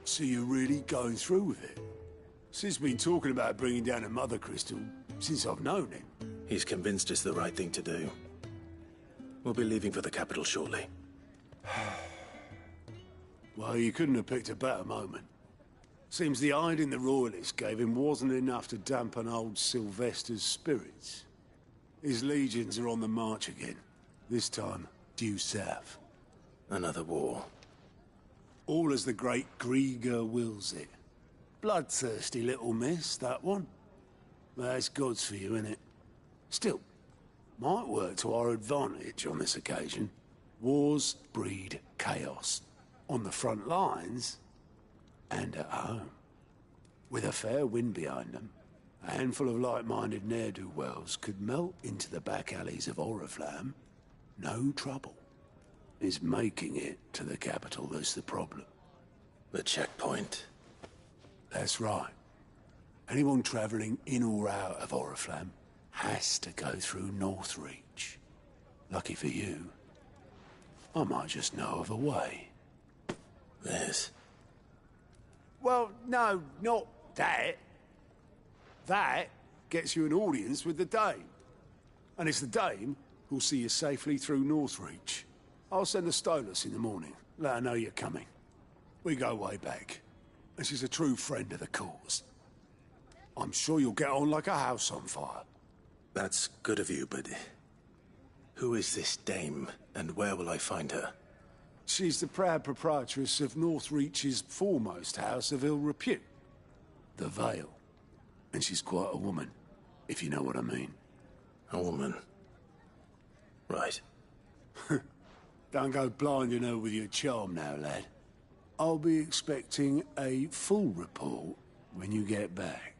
So you're really going through with it? Sid's been talking about bringing down a mother crystal since I've known him. He's convinced it's the right thing to do. We'll be leaving for the capital shortly. Well, you couldn't have picked a better moment. Seems the hiding the Royalists gave him wasn't enough to dampen old Sylvester's spirits. His legions are on the march again. This time, due south. Another war. All as the great Grieger wills it. Bloodthirsty little miss, that one. That's God's for you, innit? Still, might work to our advantage on this occasion. Wars breed chaos. On the front lines, and at home. With a fair wind behind them, a handful of like-minded ne'er-do-wells could melt into the back alleys of Oriflamme. No trouble. It's making it to the capital that's the problem. The checkpoint. That's right. Anyone travelling in or out of Oriflamme has to go through Northreach. Lucky for you, I might just know of a way. This? Well, no, not that. That gets you an audience with the Dame. And it's the Dame who'll see you safely through Northreach. I'll send the Stolas in the morning. Let her know you're coming. We go way back. And she's a true friend of the cause. I'm sure you'll get on like a house on fire. That's good of you, but... who is this Dame, and where will I find her? She's the proud proprietress of Northreach's foremost house of ill repute, the Vale. And she's quite a woman, if you know what I mean. A woman. Right. Don't go blinding her with your charm now, lad. I'll be expecting a full report when you get back.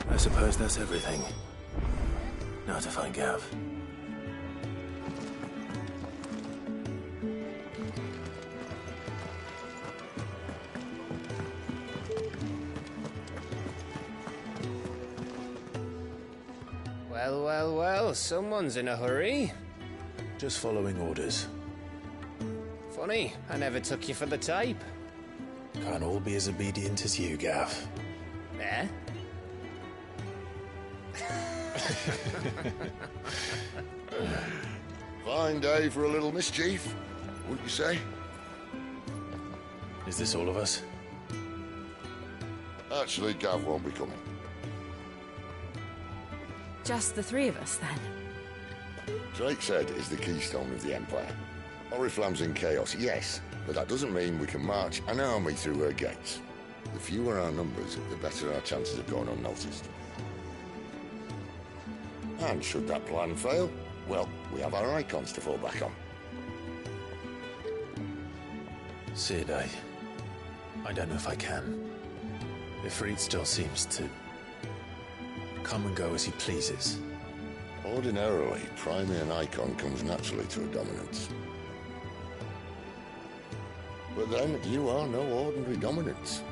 I suppose that's everything. Now to find Gav. Well, well, well, someone's in a hurry. Just following orders. Funny, I never took you for the type. Can't all be as obedient as you, Gav. Eh? Fine day for a little mischief, wouldn't you say? Is this all of us? Actually, Gav won't be coming. Just the three of us, then? Drake's Head is the keystone of the Empire. Oriflamme's in chaos, yes, but that doesn't mean we can march an army through her gates. The fewer our numbers, the better our chances of going unnoticed. And should that plan fail, well, we have our icons to fall back on. Sid, I don't know if I can. Ffxvi still seems to come and go as he pleases. Ordinarily, priming an icon comes naturally to a dominance. But then, you are no ordinary dominance.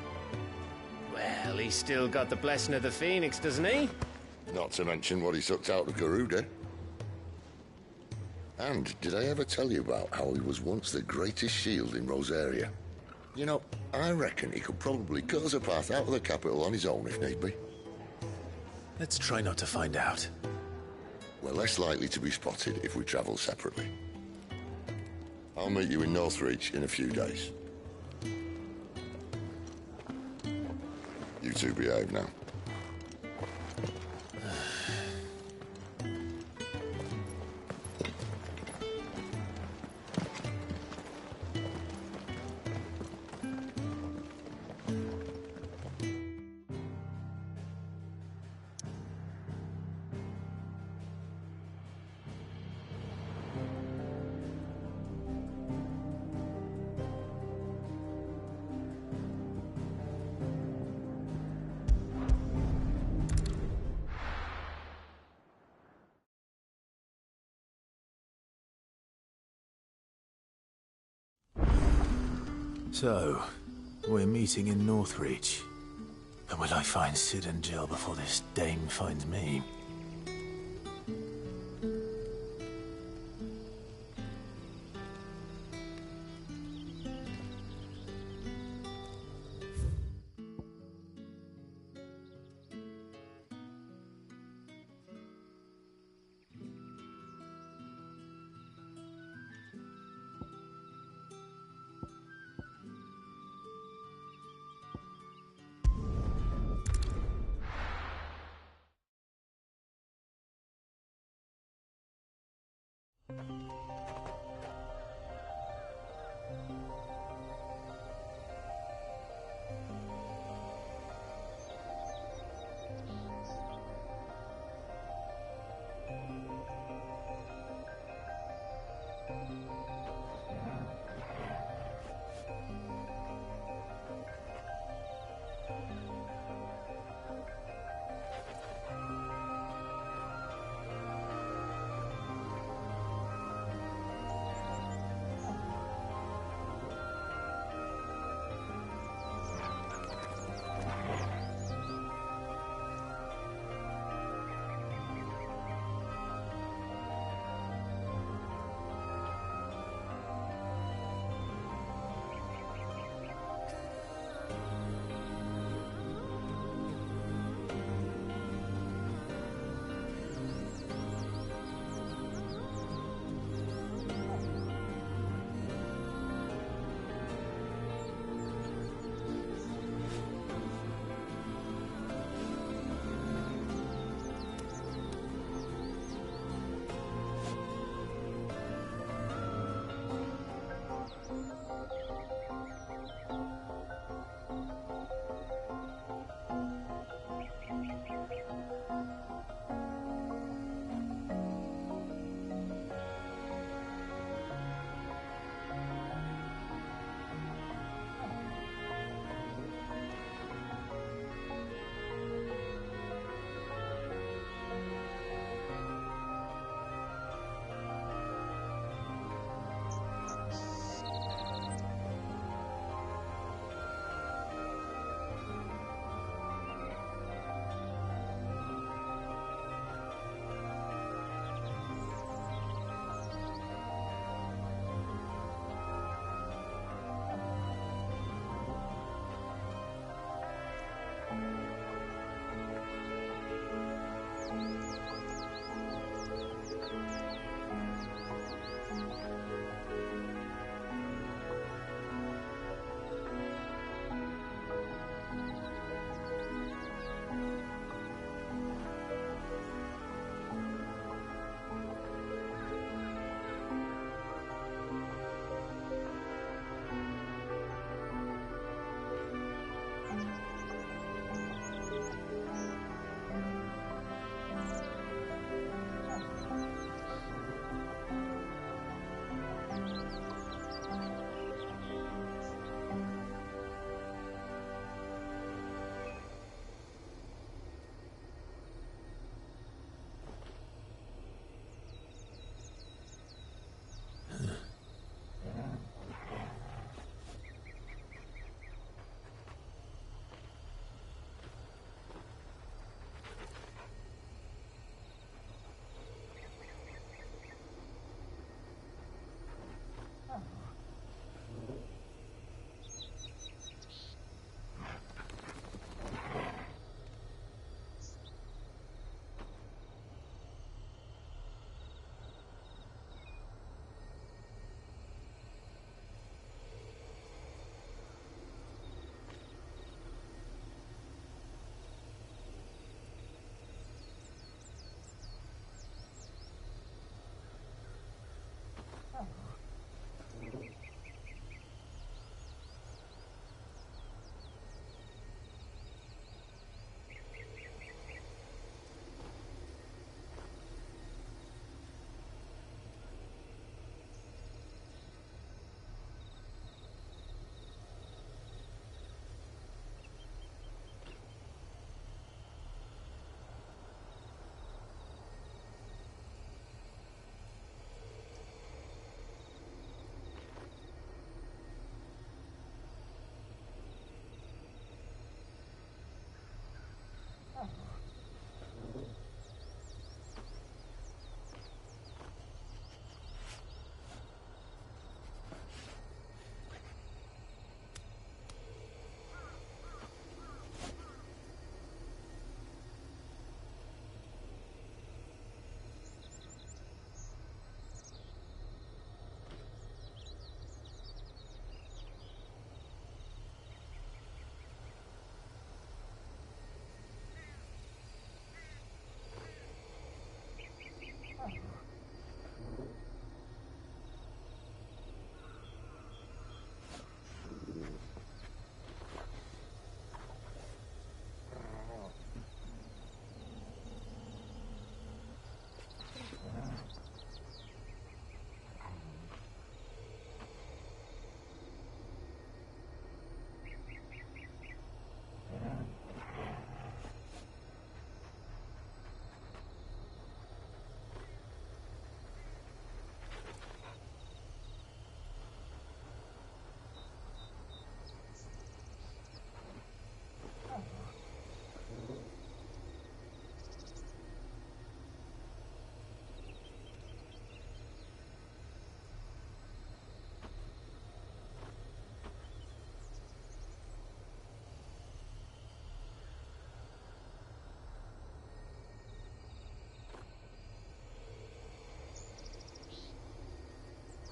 Well, he's still got the blessing of the Phoenix, doesn't he? Not to mention what he sucked out of Garuda. And did I ever tell you about how he was once the greatest shield in Rosaria? You know, I reckon he could probably cut us a path out of the capital on his own if need be. Let's try not to find out. We're less likely to be spotted if we travel separately. I'll meet you in Northreach in a few days. You two behave now. So, we're meeting in Northreach. But will I find Sid and Jill before this dame finds me?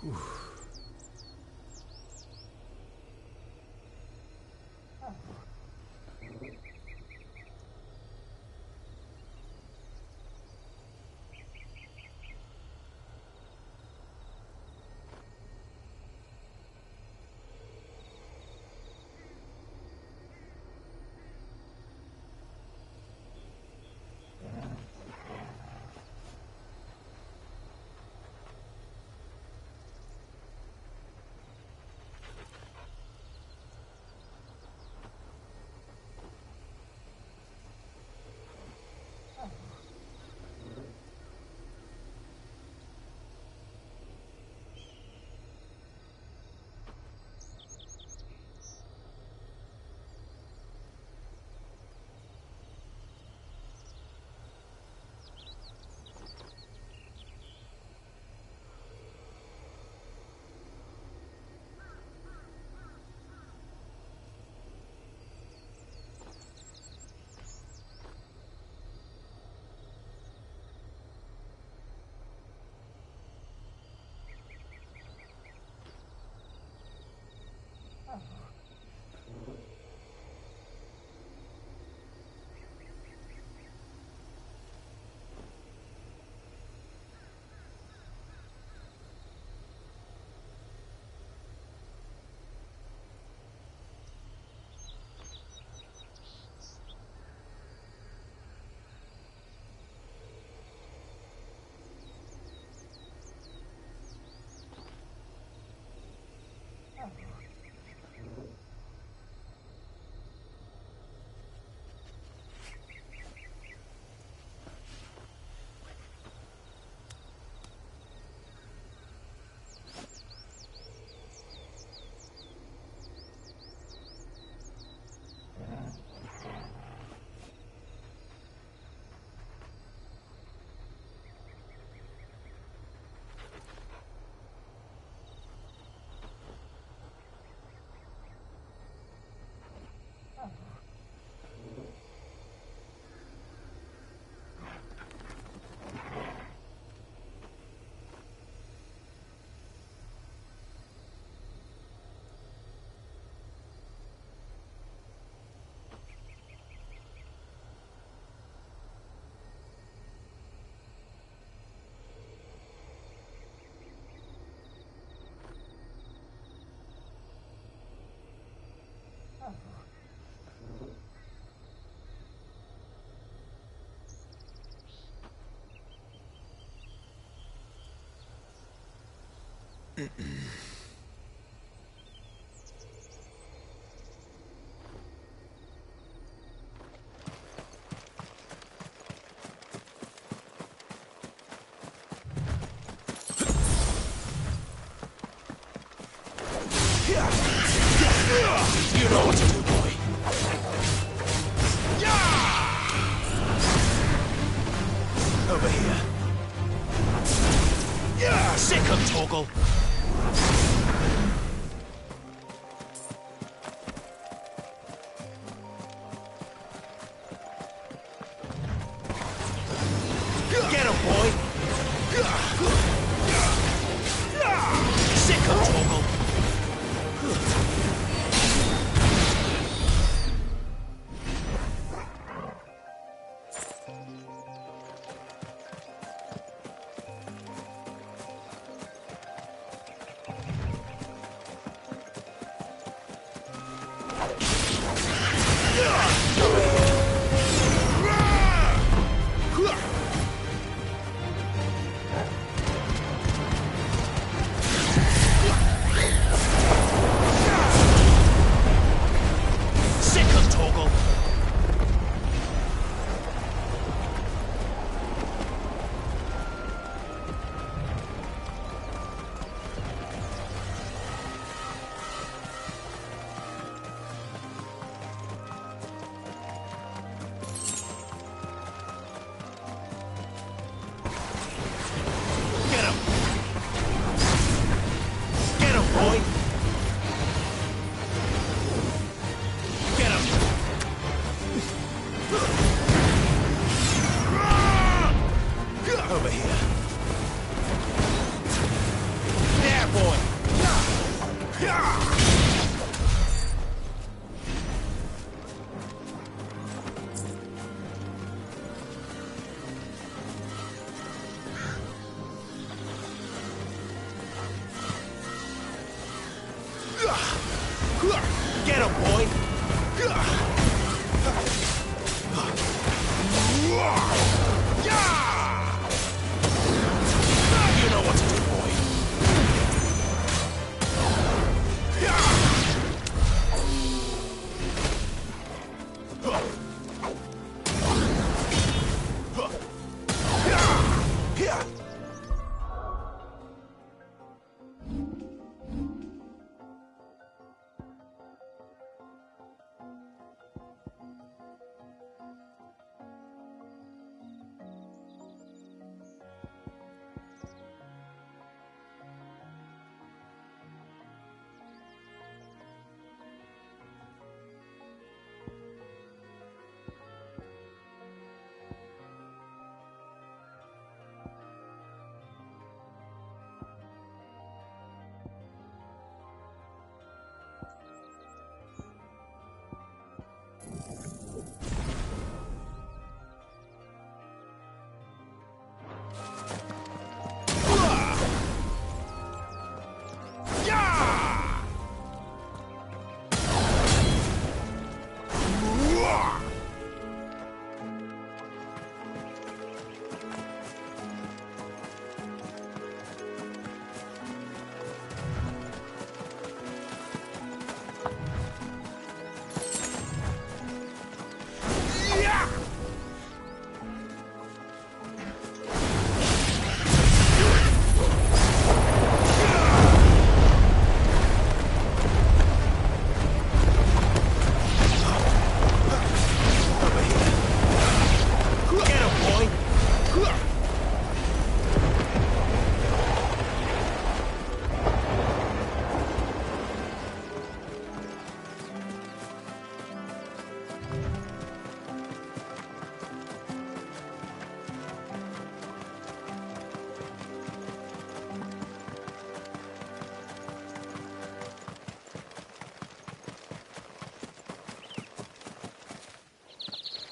You know what to do, boy. Over here. Sick of Torgal. Get him, boy. Sick of Torgal. Over here. There, boy! boy! You know what to do, boy!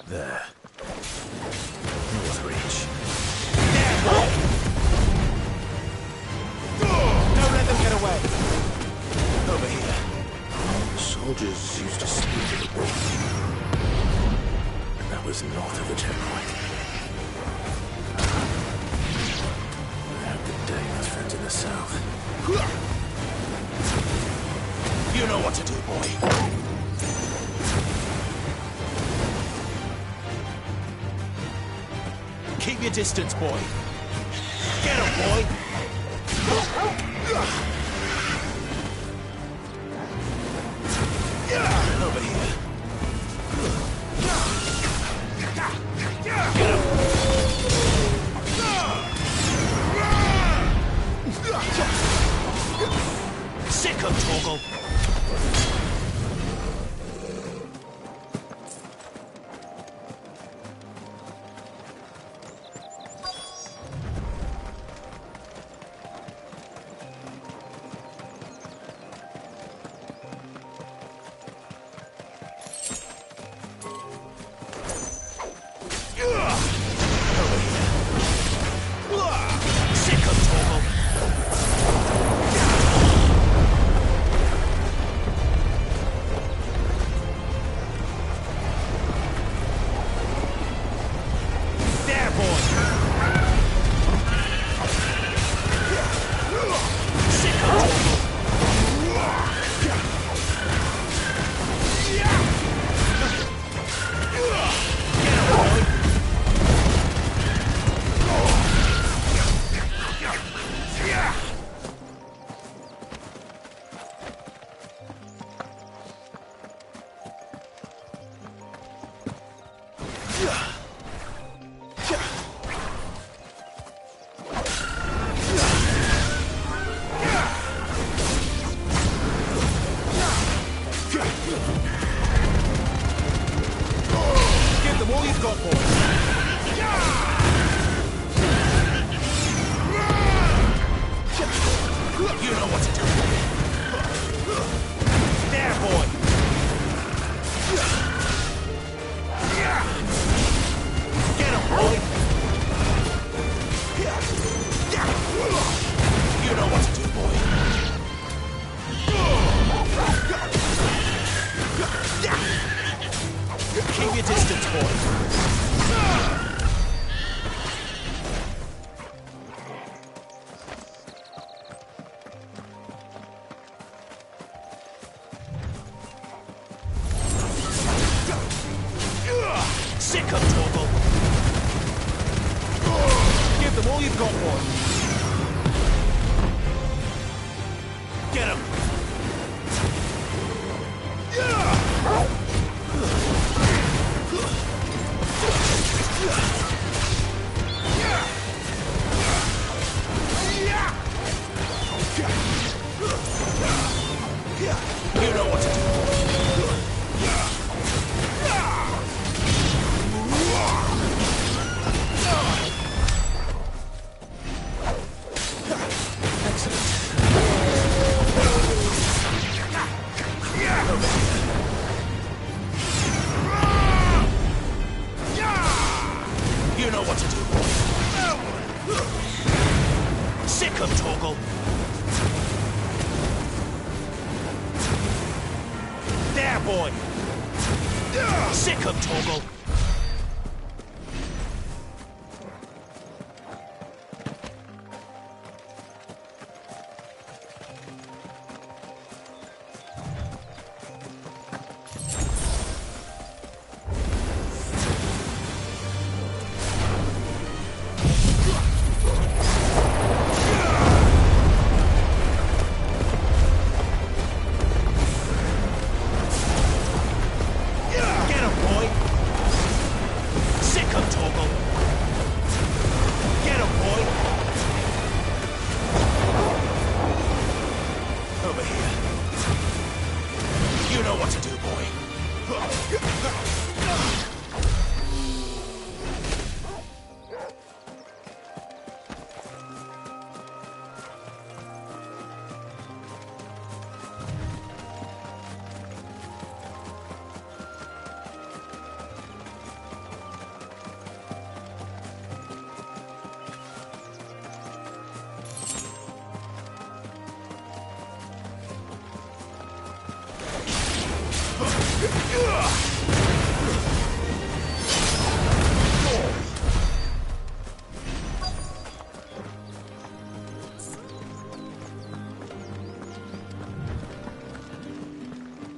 There. North Reach. Don't let them get away! Over here. Soldiers used to sleep in the woods. That was north of the checkpoint. I hope the Dane has friends in the south. You know what to do, boy. Keep your distance, boy. Get him, boy! Over here. Get him! Sick of Torgal! all you've got, boy. Get him. You know what to do. You know what to do. Sick of Torgal. There, boy. Sick of Torgal.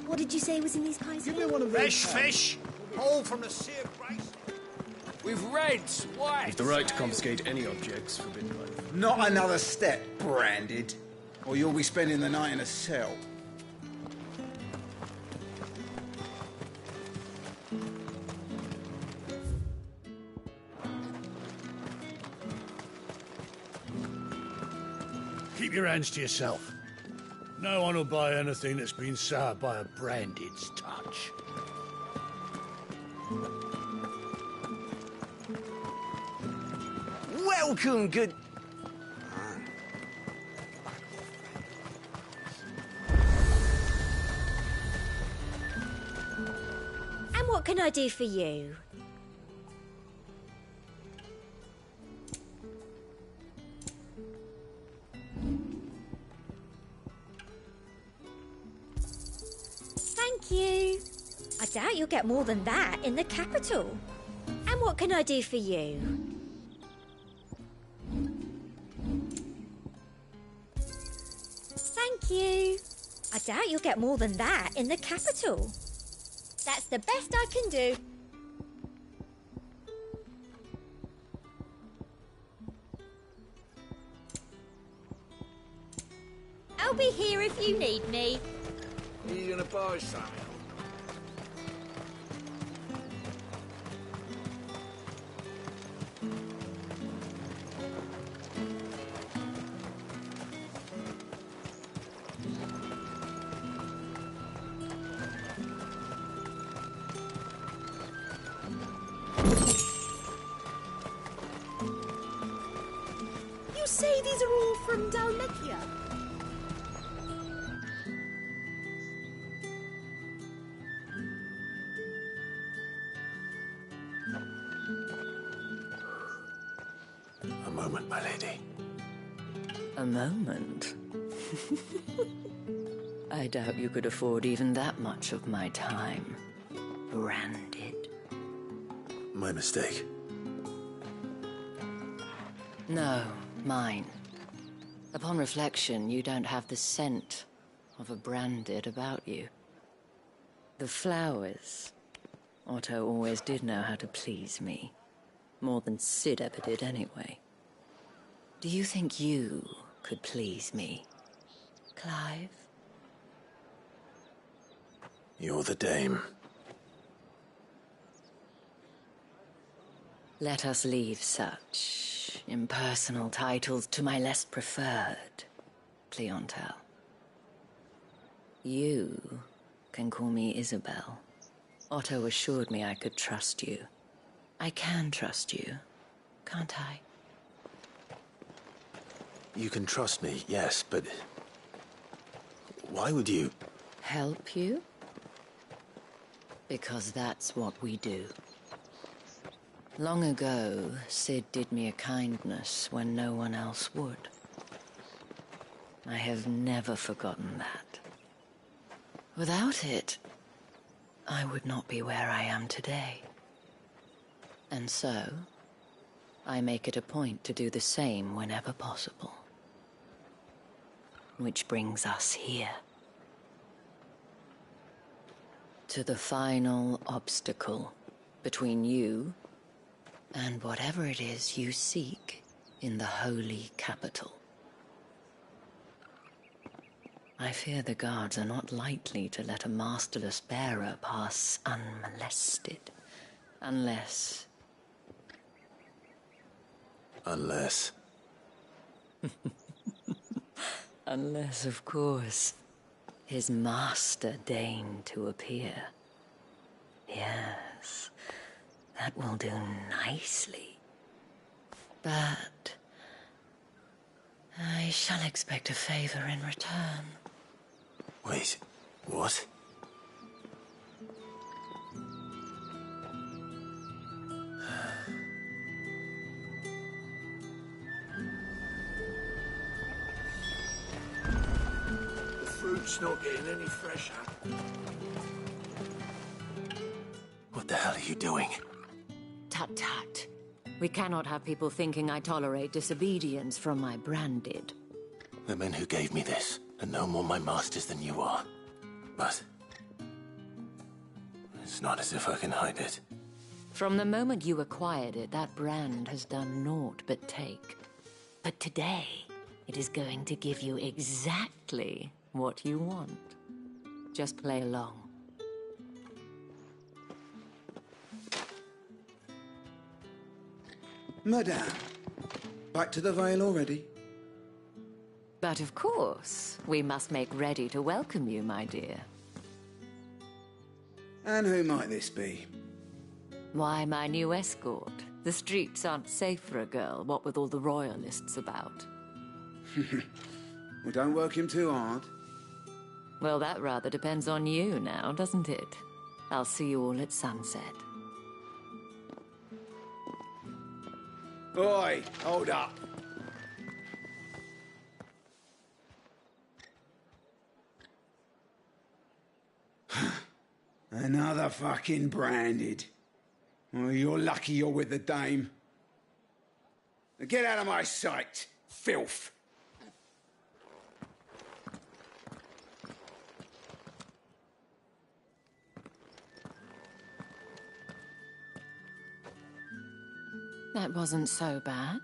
What did you say was in these pies? Give me one of these. Fresh fish, whole from the sea of grace. With reds, white. You've the right to confiscate any objects forbidden by the... Not another step, branded, or you'll be spending the night in a cell. Keep your hands to yourself. No one will buy anything that's been soured by a branded's touch. Welcome, good... And what can I do for you? Thank you. I doubt you'll get more than that in the capital. And what can I do for you? Thank you. I doubt you'll get more than that in the capital. That's the best I can do. I'll be here if you need me. Are you gonna buy something? You say these are all from Dalmekia? A moment, my lady. A moment? I doubt you could afford even that much of my time. Branded. My mistake. No, mine. Upon reflection, you don't have the scent of a branded about you. The flowers. Otto always did know how to please me. More than Sid ever did anyway. Do you think you could please me, Clive? You're the dame. Let us leave such impersonal titles to my less preferred clientele. You can call me Isabel. Otto assured me I could trust you. I can trust you, can't I? You can trust me, yes, but... why would you... Help you? Because that's what we do. Long ago, Sid did me a kindness when no one else would. I have never forgotten that. Without it, I would not be where I am today. And so, I make it a point to do the same whenever possible. Which brings us here. To the final obstacle between you and whatever it is you seek in the holy capital. I fear the guards are not likely to let a masterless bearer pass unmolested. Unless... Unless... Unless, of course, his master deigned to appear. Yes, that will do nicely. But... I shall expect a favor in return. Wait, what? The fruit's not getting any fresher. What the hell are you doing? Tut tut. We cannot have people thinking I tolerate disobedience from my branded. The men who gave me this are no more my masters than you are. But... it's not as if I can hide it. From the moment you acquired it, that brand has done naught but take. But today, it is going to give you exactly what you want. Just play along. Madame, back to the Vale already? But of course, we must make ready to welcome you, my dear. And who might this be? Why, my new escort. The streets aren't safe for a girl, what with all the royalists about. Well, don't work him too hard. Well, that rather depends on you now, doesn't it? I'll see you all at sunset. Oi, hold up. Another fucking branded. Oh, you're lucky you're with the dame. Now get out of my sight, filth. That wasn't so bad.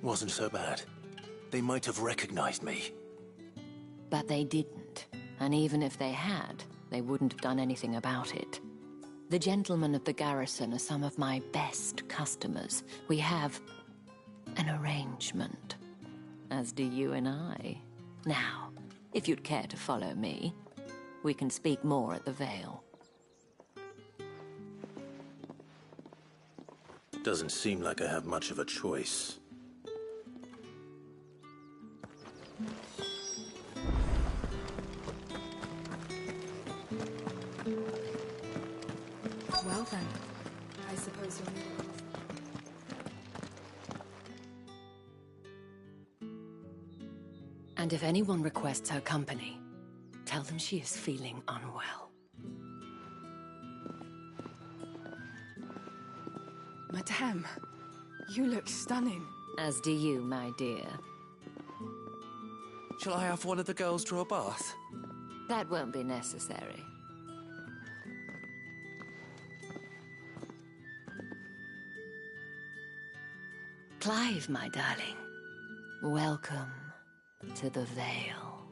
Wasn't so bad. They might have recognized me. But they didn't. And even if they had, they wouldn't have done anything about it. The gentlemen of the garrison are some of my best customers. We have an arrangement, as do you and I. Now, if you'd care to follow me, we can speak more at the Vale. Doesn't seem like I have much of a choice. Well then, I suppose you'll need it. And if anyone requests her company, tell them she is feeling unwell. Madame, you look stunning. As do you, my dear. Shall I have one of the girls draw a bath? That won't be necessary. Clive, my darling. Welcome to the Vale.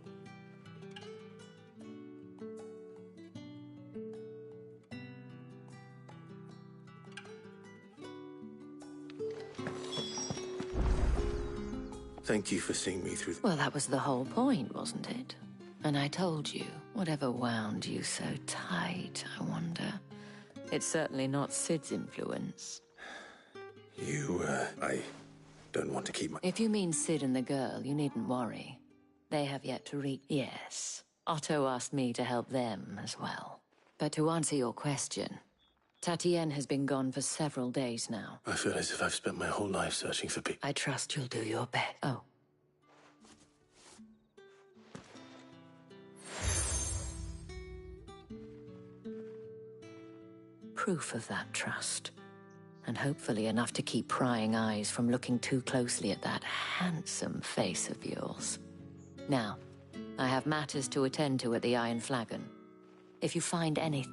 Thank you for seeing me through. Well, that was the whole point, wasn't it? And I told you, whatever wound you so tight, I wonder. It's certainly not Sid's influence. I don't want to keep my... If you mean Sid and the girl, you needn't worry. They have yet to reach... Yes. Otto asked me to help them as well. But to answer your question, Tatienne has been gone for several days now. I feel as if I've spent my whole life searching for people. I trust you'll do your best. Oh. Proof of that trust. And hopefully enough to keep prying eyes from looking too closely at that handsome face of yours. Now, I have matters to attend to at the Iron Flagon. If you find any...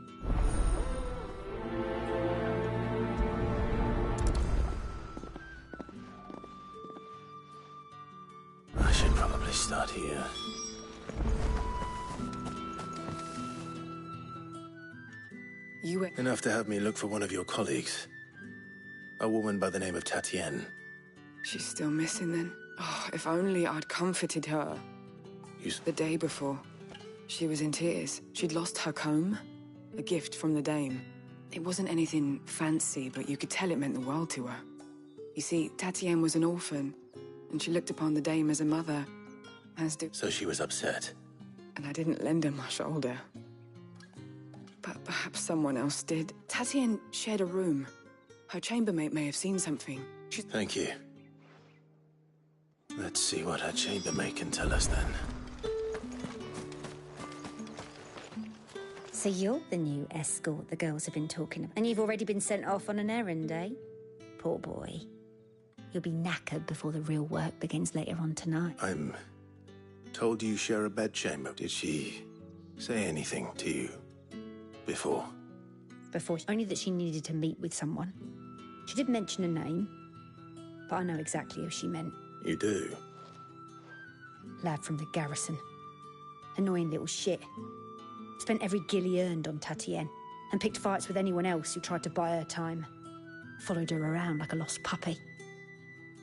I should probably start here. Enough to have me look for one of your colleagues. A woman by the name of Tatienne. She's still missing then. Oh, if only I'd comforted her. The day before, she was in tears. She'd lost her comb, a gift from the dame. It wasn't anything fancy, but you could tell it meant the world to her. You see, Tatienne was an orphan, and she looked upon the dame as a mother, as did... So she was upset. And I didn't lend her my shoulder. But perhaps someone else did. Tatienne shared a room. Her chambermaid may have seen something. Thank you. Let's see what her chambermaid can tell us then. So you're the new escort the girls have been talking about. And you've already been sent off on an errand, eh? Poor boy. You'll be knackered before the real work begins later on tonight. I'm told you share a bedchamber. Did she say anything to you before? Only that she needed to meet with someone. She did mention a name, but I know exactly who she meant. You do? Lad from the garrison. Annoying little shit. Spent every guil he earned on Tatienne, and picked fights with anyone else who tried to buy her time. Followed her around like a lost puppy.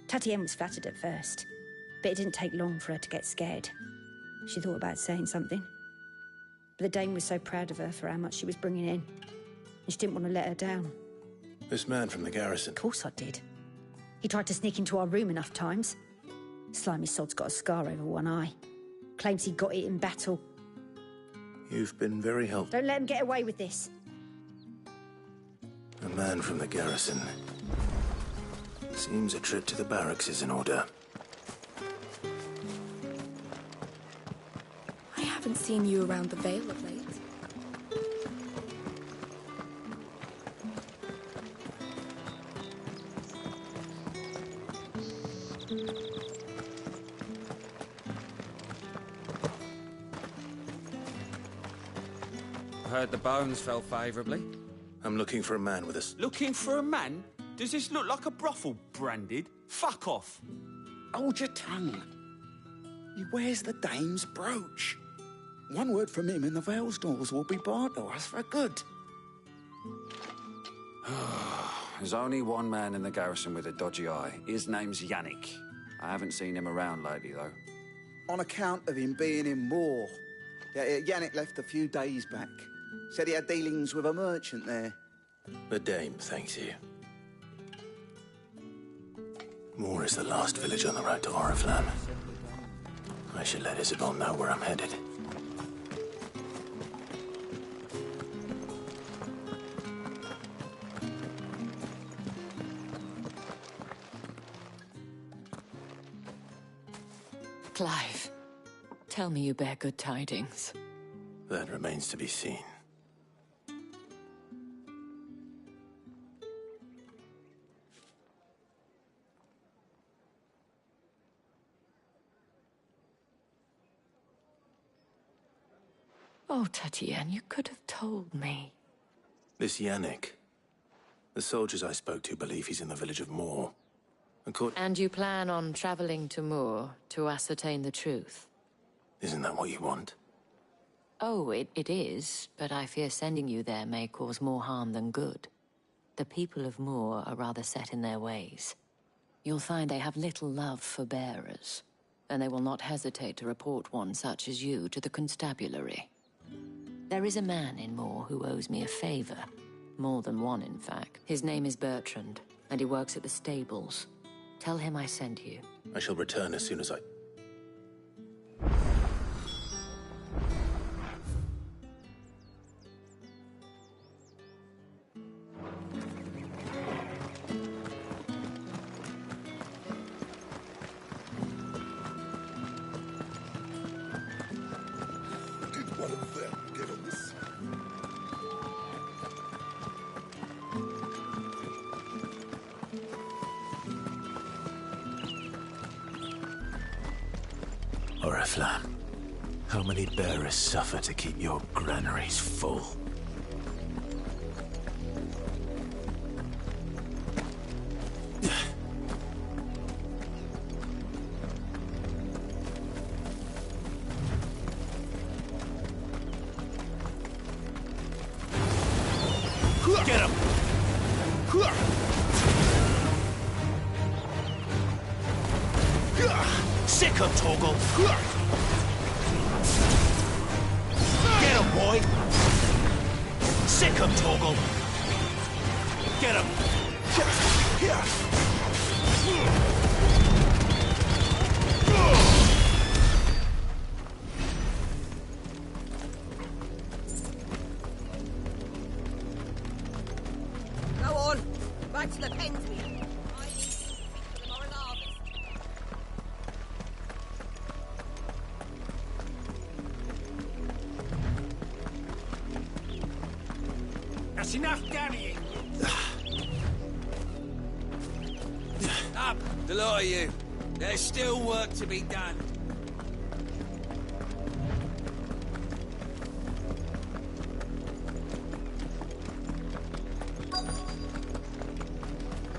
Tatienne was flattered at first, but it didn't take long for her to get scared. She thought about saying something. But the dame was so proud of her for how much she was bringing in, and she didn't want to let her down. This man from the garrison? Of course I did. He tried to sneak into our room enough times. Slimy sod's got a scar over one eye. Claims he got it in battle. You've been very helpful. Don't let him get away with this. A man from the garrison. Seems a trip to the barracks is in order. I haven't seen you around the Vale of late. Heard the bones fell favourably. I'm looking for a man with a... Looking for a man? Does this look like a brothel, Branded? Fuck off! Hold your tongue. He wears the dame's brooch. One word from him and the Vale's doors will be barred to us for good. There's only one man in the garrison with a dodgy eye. His name's Yannick. I haven't seen him around lately, though. On account of him being in war. Yeah, Yannick left a few days back. Said he had dealings with a merchant there. The dame thanks you. Moor is the last village on the road to Oriflamme. I should let Isabel know where I'm headed. Clive, tell me you bear good tidings. That remains to be seen. Oh, Tatienne, you could have told me. This Yannick. The soldiers I spoke to believe he's in the village of Moor. And you plan on traveling to Moor to ascertain the truth? Isn't that what you want? Oh, it is, but I fear sending you there may cause more harm than good. The people of Moor are rather set in their ways. You'll find they have little love for bearers, and they will not hesitate to report one such as you to the constabulary. There is a man in Moor who owes me a favor. More than one, in fact. His name is Bertrand, and he works at the stables. Tell him I sent you. I shall return as soon as I... Did one of them get on this? Oriflamme, how many bearers suffer to keep your granaries full? Get him! Sick of Torgal! Get him, boy! Sick of Torgal! Get him! Go on, back to the pens with you. I need to speak to them or an harvest. That's enough daddying. Up, the lot of you. There's still work to be done.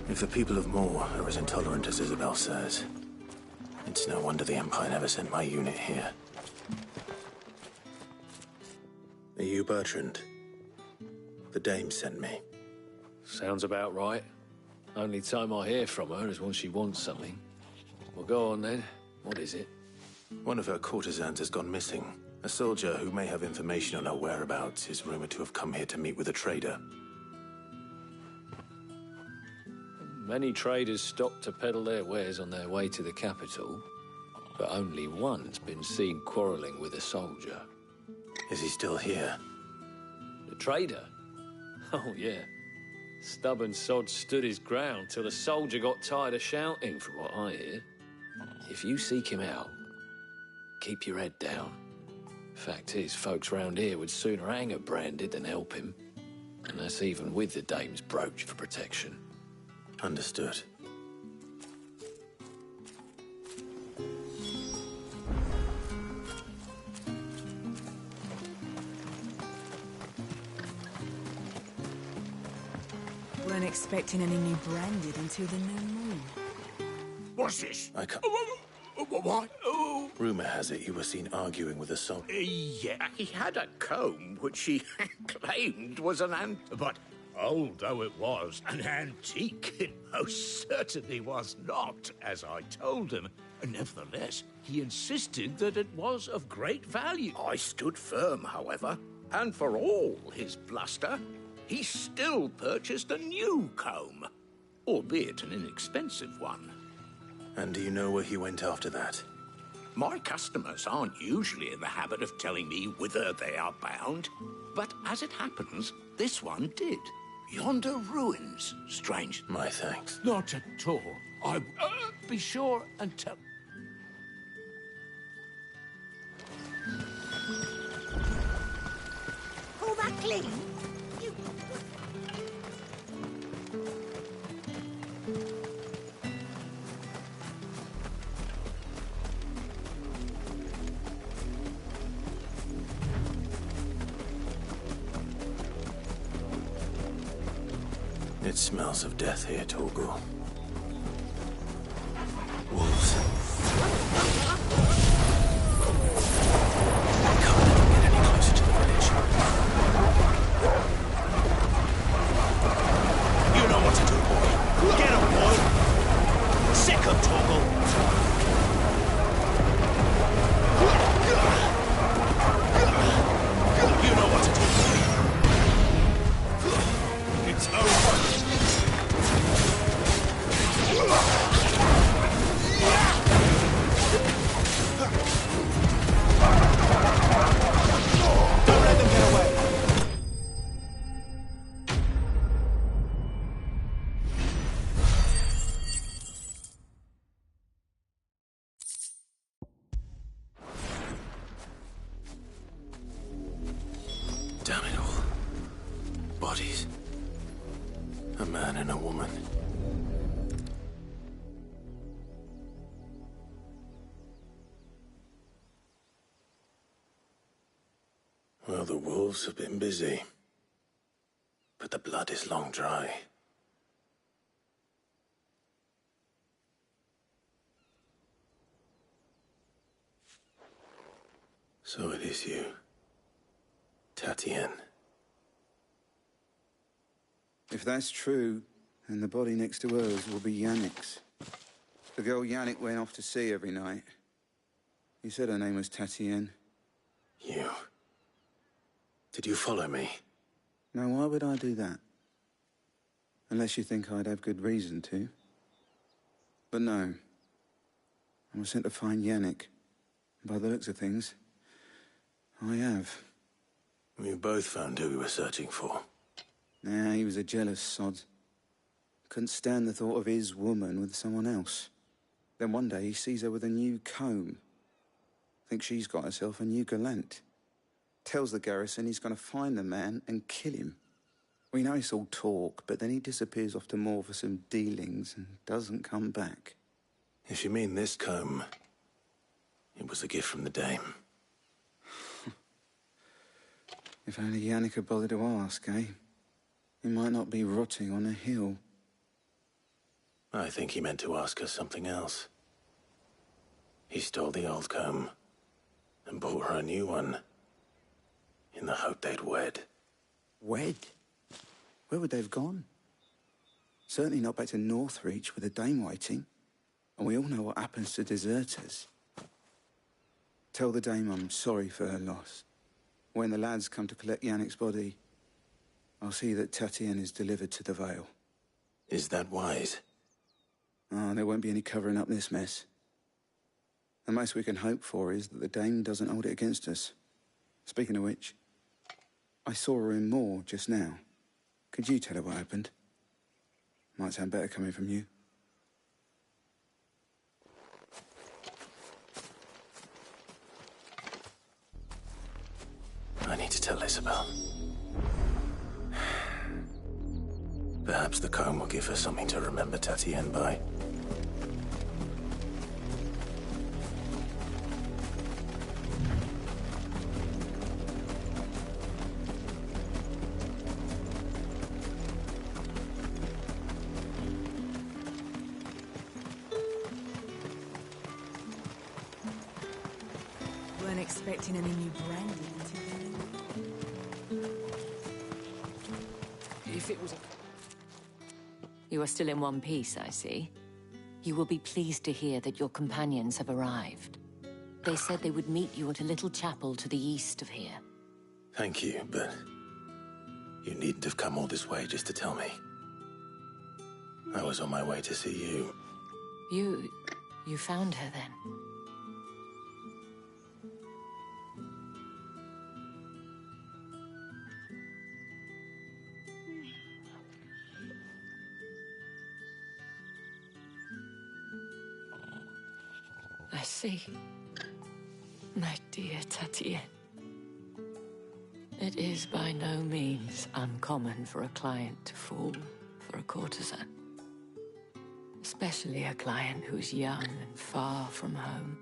If the people of Moor are as intolerant as Isabel says, it's no wonder the Empire never sent my unit here. Are you Bertrand? The dame sent me. Sounds about right. Only time I hear from her is when she wants something. Well, go on then. What is it? One of her courtesans has gone missing. A soldier who may have information on her whereabouts is rumored to have come here to meet with a trader. Many traders stop to peddle their wares on their way to the capital, but only one's been seen quarreling with a soldier. Is he still here? The trader? Oh, yeah. Stubborn sod stood his ground till the soldier got tired of shouting, from what I hear. If you seek him out, keep your head down. Fact is, folks round here would sooner hang a branded than help him. And that's even with the dame's brooch for protection. Understood. Weren't expecting any new branded until the new moon. What's this? I can't... What? Oh. Rumor has it you were seen arguing with a soldier. Yeah, he had a comb which he claimed was but old though it was, an antique, it most certainly was not, as I told him. Nevertheless, he insisted that it was of great value. I stood firm, however, and for all his bluster, he still purchased a new comb, albeit an inexpensive one. And do you know where he went after that? My customers aren't usually in the habit of telling me whither they are bound, but as it happens, this one did. Yonder ruins, strange. My thanks. Not at all. I be sure and tell... Pull that clean. You... It smells of death here, Torgal. bodies. A man and a woman. Well, the wolves have been busy. But the blood is long dry. So it is you, Tatienne. If that's true, then the body next to hers will be Yannick's. The girl Yannick went off to sea every night. He said her name was Tatienne. You... Did you follow me? Now, why would I do that? Unless you think I'd have good reason to. But no. I was sent to find Yannick. By the looks of things, I have. We both found who we were searching for. Nah, he was a jealous sod. Couldn't stand the thought of his woman with someone else. Then one day he sees her with a new comb. Thinks she's got herself a new gallant. Tells the garrison he's going to find the man and kill him. We know it's all talk, but then he disappears off to Moor for some dealings and doesn't come back. If you mean this comb, it was a gift from the dame. If only Yannick had bothered to ask, eh? He might not be rotting on a hill. I think he meant to ask us something else. He stole the old comb and bought her a new one in the hope they'd wed. Wed? Where would they have gone? Certainly not back to Northreach with a dame waiting. And we all know what happens to deserters. Tell the dame I'm sorry for her loss. When the lads come to collect Yannick's body, I'll see that Tatienne is delivered to the Vale. Is that wise? Oh, there won't be any covering up this mess. The most we can hope for is that the dame doesn't hold it against us. Speaking of which, I saw her in Moor just now. Could you tell her what happened? Might sound better coming from you. I need to tell Isabel. Perhaps the comb will give her something to remember Tatienne by. Weren't expecting any new brandy. If it was... You are still in one piece, I see. You will be pleased to hear that your companions have arrived. They said they would meet you at a little chapel to the east of here. Thank you, but you needn't have come all this way just to tell me. I was on my way to see you. You found her then? I see. My dear Tatienne. It is by no means uncommon for a client to fall for a courtesan. Especially a client who's young and far from home.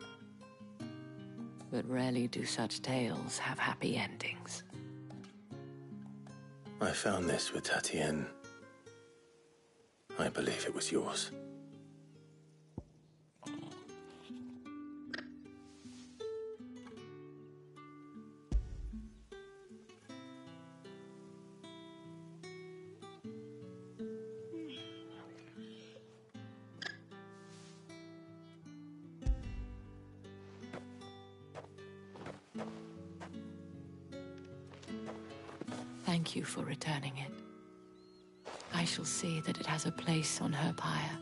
But rarely do such tales have happy endings. I found this with Tatienne. I believe it was yours. Thank you for returning it. I shall see that it has a place on her pyre.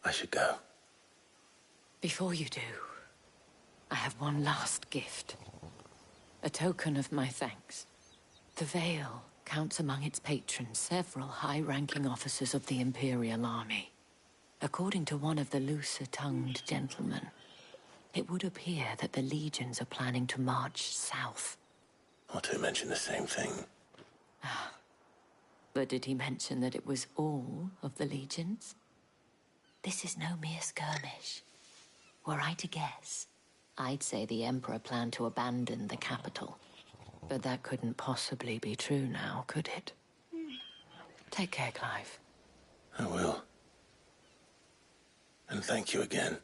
I should go. Before you do, I have one last gift. A token of my thanks. The Vale counts among its patrons several high-ranking officers of the Imperial Army. According to one of the looser-tongued gentlemen, it would appear that the legions are planning to march south. Or to mention the same thing. But did he mention that it was all of the legions? This is no mere skirmish. Were I to guess, I'd say the Emperor planned to abandon the capital. But that couldn't possibly be true now, could it? Take care, Clive. I will. And thank you again.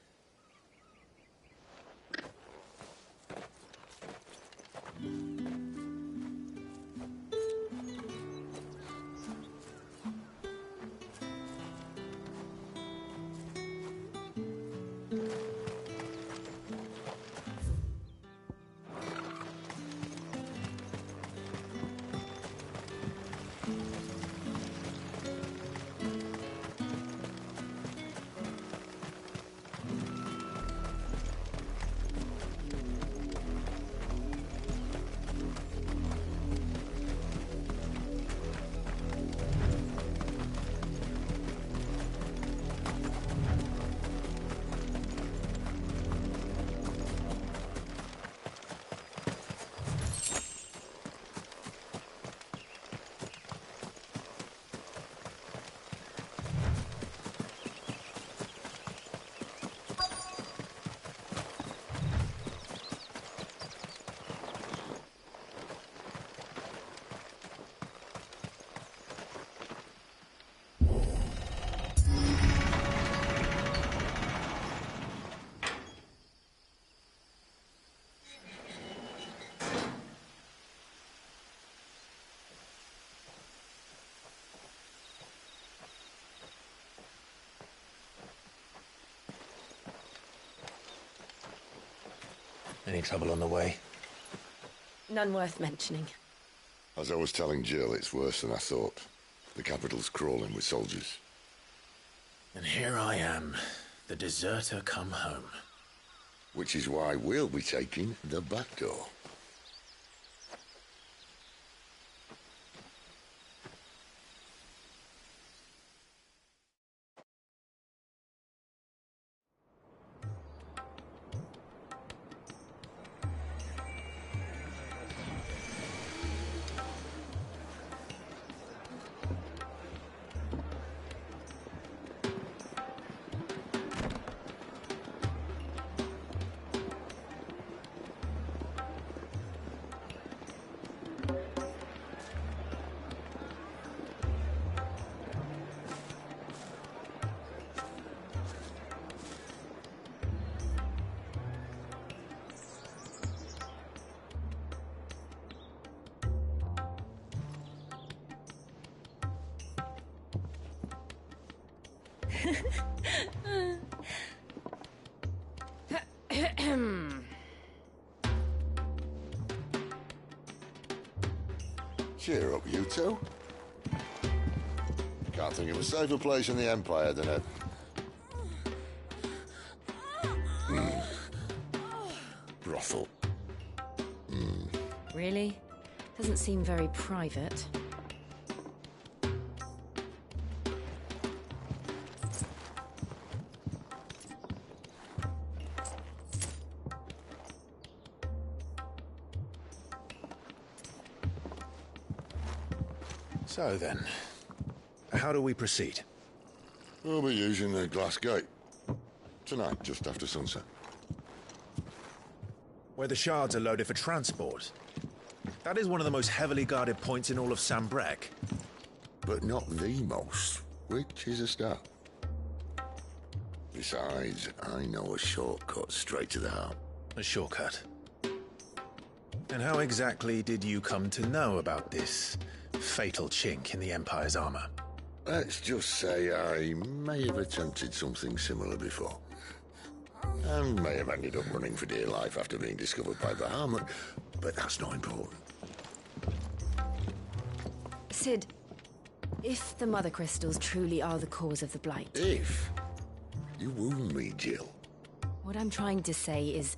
Any trouble on the way? None worth mentioning. As I was telling Jill, it's worse than I thought. The capital's crawling with soldiers. And here I am, the deserter come home. Which is why we'll be taking the back door. Cheer up, you two. Can't think of a safer place in the Empire than a... brothel. Really? Doesn't seem very private. So then, how do we proceed? We'll be using the glass gate. Tonight, just after sunset. Where the shards are loaded for transport. That is one of the most heavily guarded points in all of Sambrek. But not the most, which is a start. Besides, I know a shortcut straight to the heart. A shortcut? And how exactly did you come to know about this fatal chink in the Empire's armor? Let's just say I may have attempted something similar before. And may have ended up running for dear life after being discovered by Bahamut, but that's not important. Sid, if the Mother Crystals truly are the cause of the Blight... If? You wound me, Jill. What I'm trying to say is,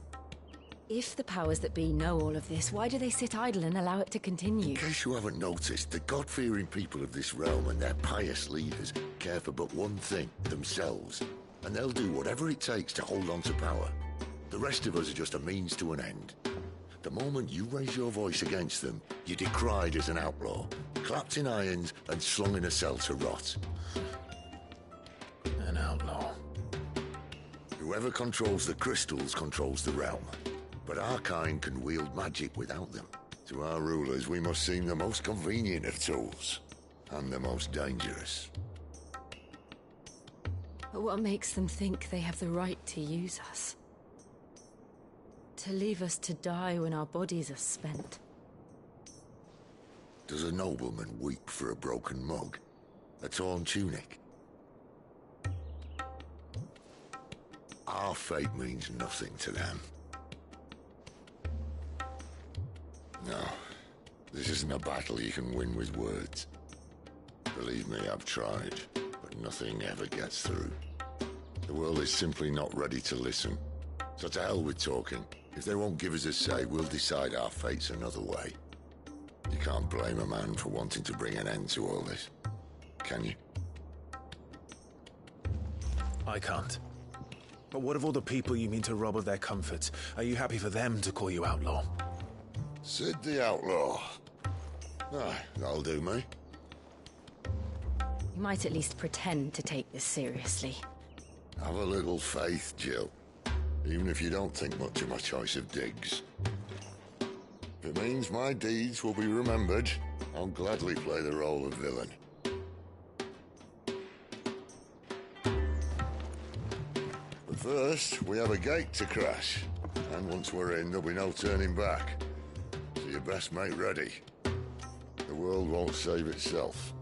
if the powers that be know all of this, why do they sit idle and allow it to continue? In case you haven't noticed, the God-fearing people of this realm and their pious leaders care for but one thing, themselves. And they'll do whatever it takes to hold on to power. The rest of us are just a means to an end. The moment you raise your voice against them, you're decried as an outlaw, clapped in irons and slung in a cell to rot. An outlaw. Whoever controls the crystals controls the realm. But our kind can wield magic without them. To our rulers, we must seem the most convenient of tools, and the most dangerous. But what makes them think they have the right to use us? To leave us to die when our bodies are spent? Does a nobleman weep for a broken mug? A torn tunic? Our fate means nothing to them. No, this isn't a battle you can win with words. Believe me, I've tried, but nothing ever gets through. The world is simply not ready to listen. So to hell with talking. If they won't give us a say, we'll decide our fates another way. You can't blame a man for wanting to bring an end to all this, can you? I can't. But what of all the people you mean to rob of their comforts? Are you happy for them to call you outlaw? Sid the Outlaw. Ah, that'll do me. You might at least pretend to take this seriously. Have a little faith, Jill. Even if you don't think much of my choice of digs. If it means my deeds will be remembered, I'll gladly play the role of villain. But first, we have a gate to crash. And once we're in, there'll be no turning back. So you best make ready. The world won't save itself.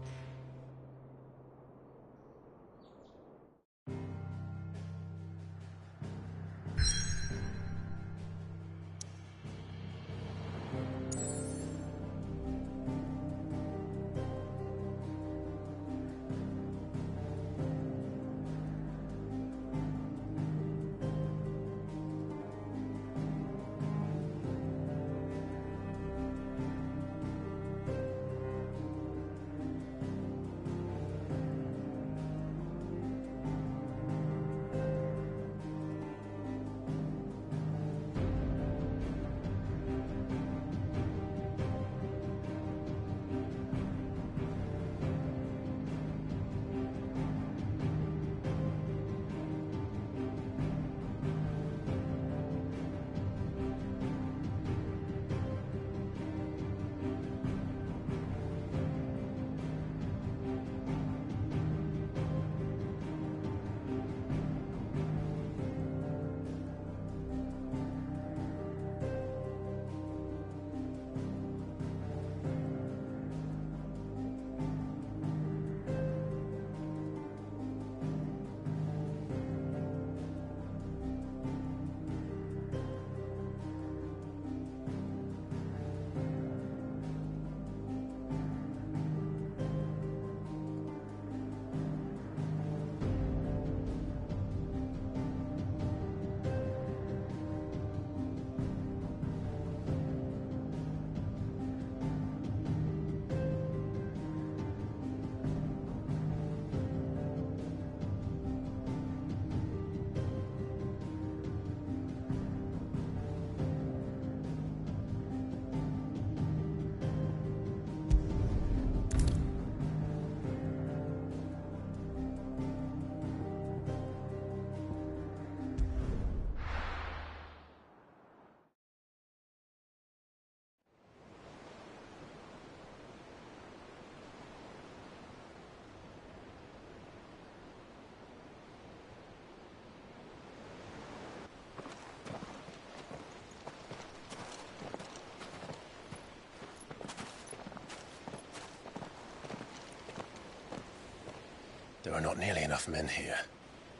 There are not nearly enough men here.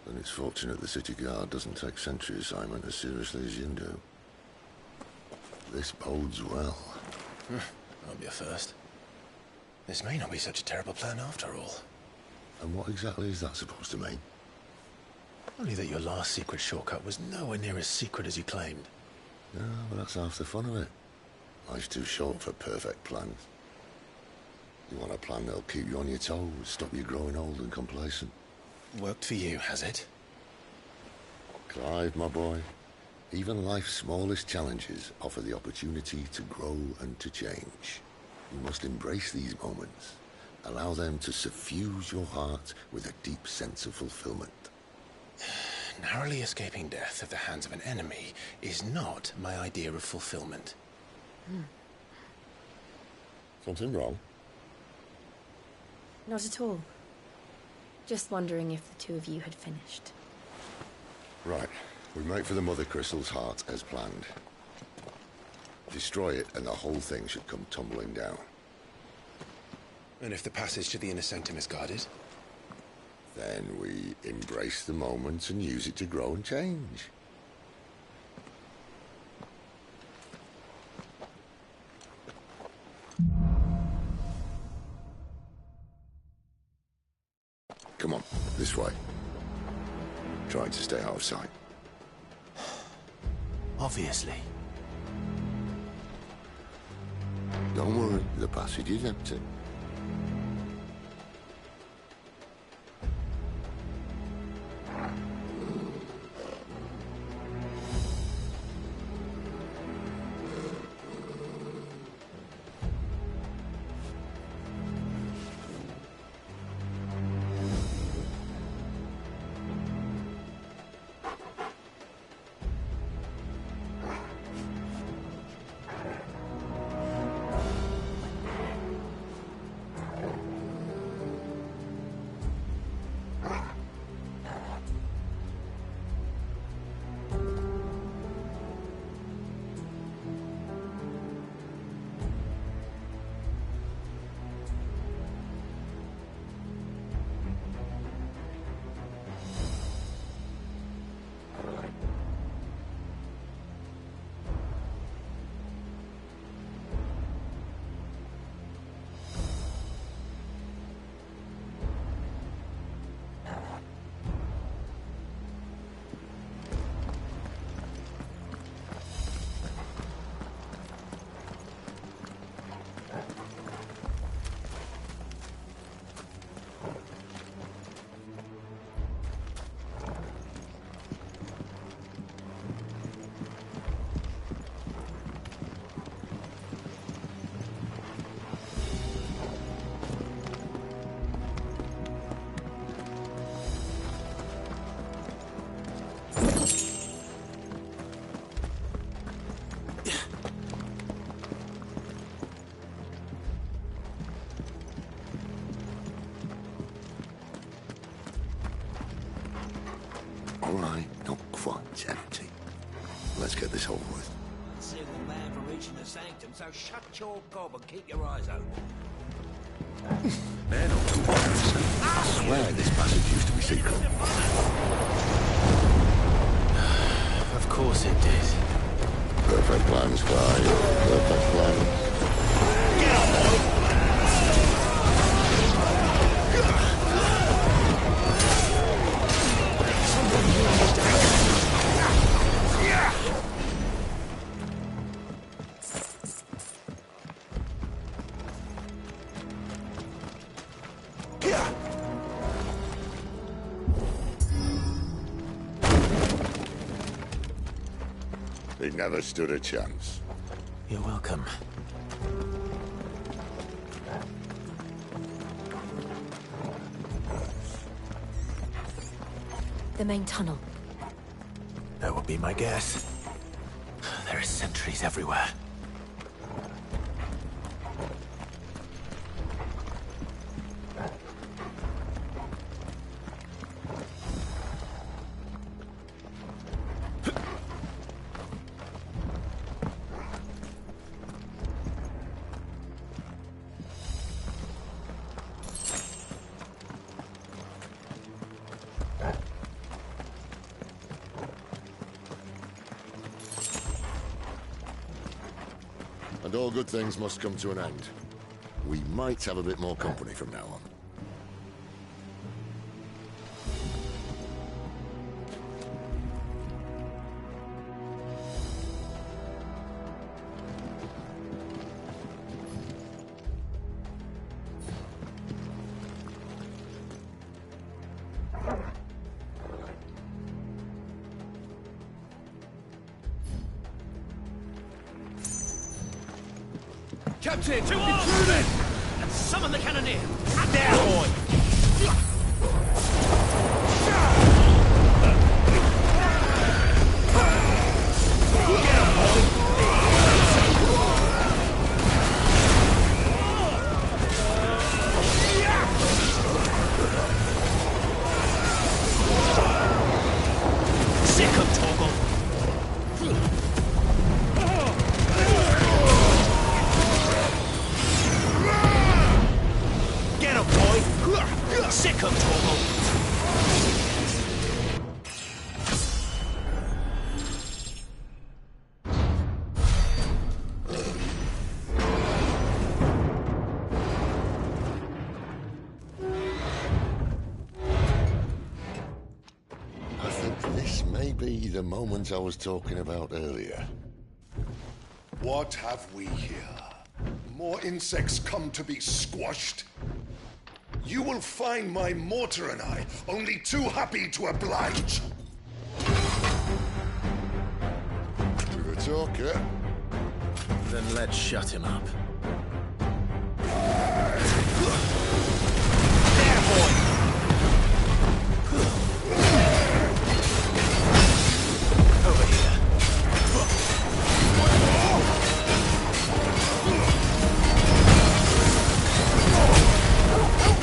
Then it's fortunate the city guard doesn't take sentry assignment as seriously as you do. This bodes well. That'll be a first. This may not be such a terrible plan after all. And what exactly is that supposed to mean? Only that your last secret shortcut was nowhere near as secret as you claimed. No, but that's half the fun of it. Life's too short for perfect plans. You want a plan that'll keep you on your toes, stop you growing old and complacent. Worked for you, has it? Clive, my boy, even life's smallest challenges offer the opportunity to grow and to change. You must embrace these moments. Allow them to suffuse your heart with a deep sense of fulfillment. Narrowly escaping death at the hands of an enemy is not my idea of fulfillment. Something wrong? Not at all. Just wondering if the two of you had finished. Right. We make for the Mother Crystal's heart as planned. Destroy it and the whole thing should come tumbling down. And if the passage to the inner sanctum is guarded? Then we embrace the moment and use it to grow and change. Come on, this way. Trying to stay out of sight. Obviously. Don't worry, the passage is empty. All right, not quite empty. Let's get this over with. Single man for reaching the sanctum, so shut your gob and keep your eyes open. They're not too bad. I swear this passage used to be secret. Of course it did. Perfect plans, Clive. Perfect plans. Get up, boy! They never stood a chance. You're welcome. The main tunnel. That would be my guess. There are sentries everywhere. And all good things must come to an end. We might have a bit more company from now on. Captain! To intrude! And summon the cannoneer! There, boy! The moment I was talking about earlier. What have we here? More insects come to be squashed? You will find my mortar and I only too happy to oblige. With a talker? Then let's shut him up. There, boy! Over here.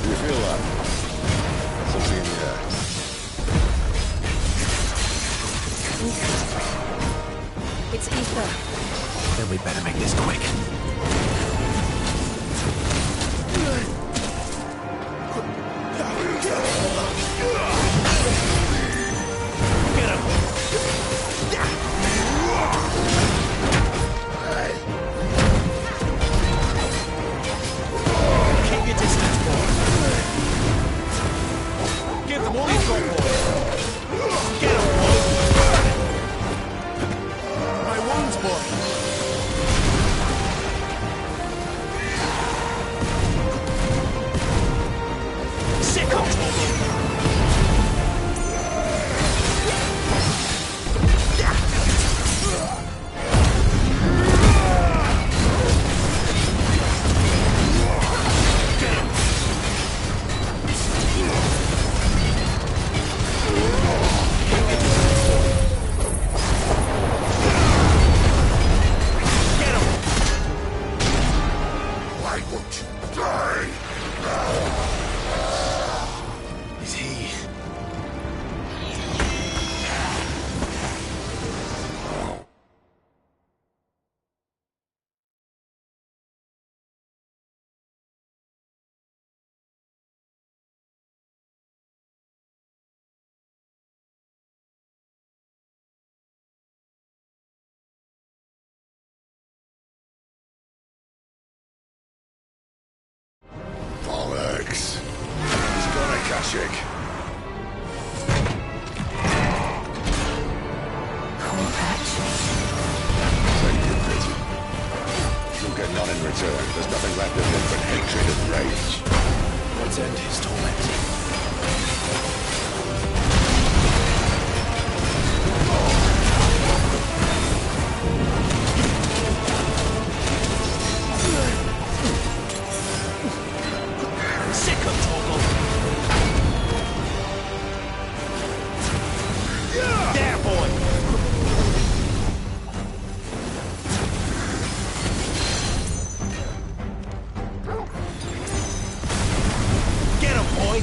Do you feel that? Something in the air. It's ether. Then we better make this quick. Get him! Keep your distance, boy. Give them all you've got, boy. Get him, boy. My wounds, boy. Sick of trouble. Why won't you die? Is he... Bollocks. He's got a Kashik. Take it, Pity. You'll get none in return. There's nothing left of him but hatred and rage. Let's end his torment. Sick of trouble. There, boy. Get him, boy.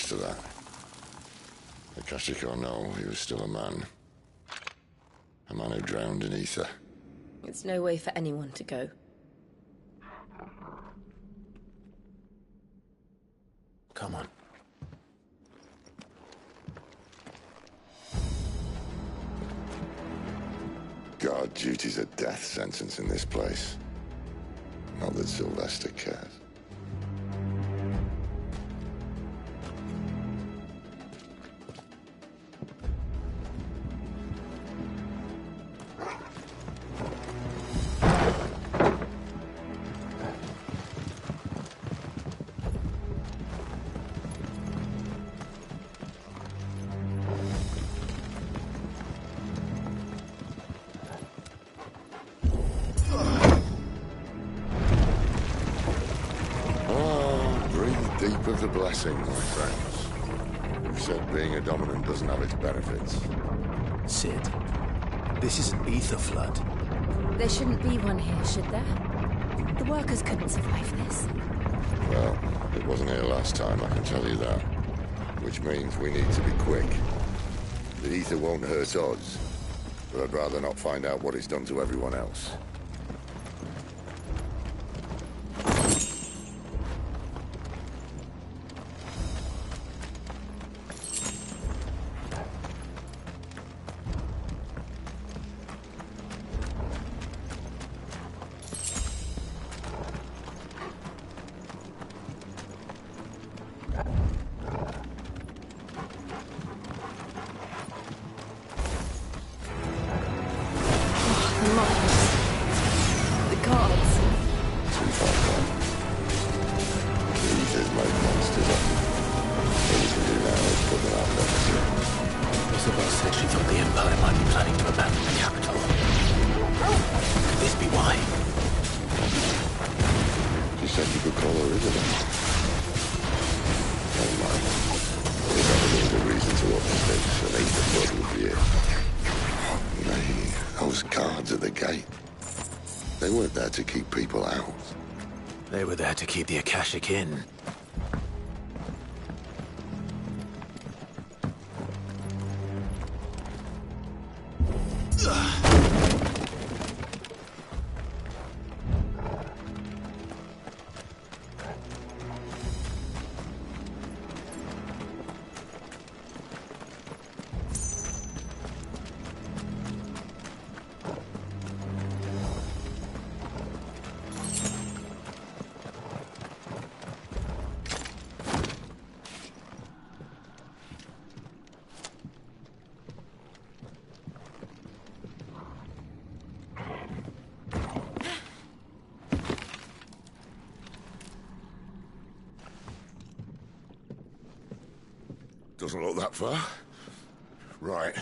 to that. Akashic or no, he was still a man. A man who drowned in ether. It's no way for anyone to go. Come on. Guard duty's a death sentence in this place. Not that Sylvester cares. Deep of the blessing, my friends. Who said being a dominant doesn't have its benefits? Sid, this is an ether flood. There shouldn't be one here, should there? The workers couldn't survive this. Well, it wasn't here last time, I can tell you that. Which means we need to be quick. The ether won't hurt us, but I'd rather not find out what it's done to everyone else. They weren't there to keep people out. They were there to keep the Akashic in. Doesn't look that far. Right.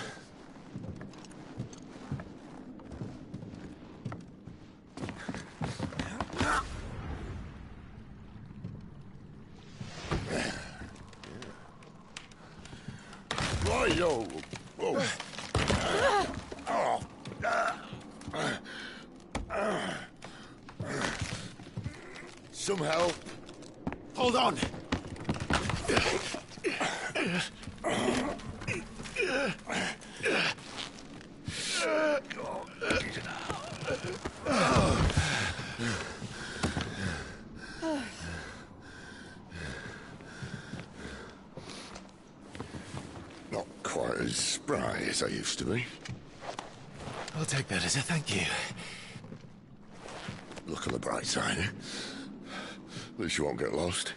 Right-yo. Whoa. Some help. Hold on. Not quite as spry as I used to be. I'll take that as a thank you. Look on the bright side, eh? At least you won't get lost.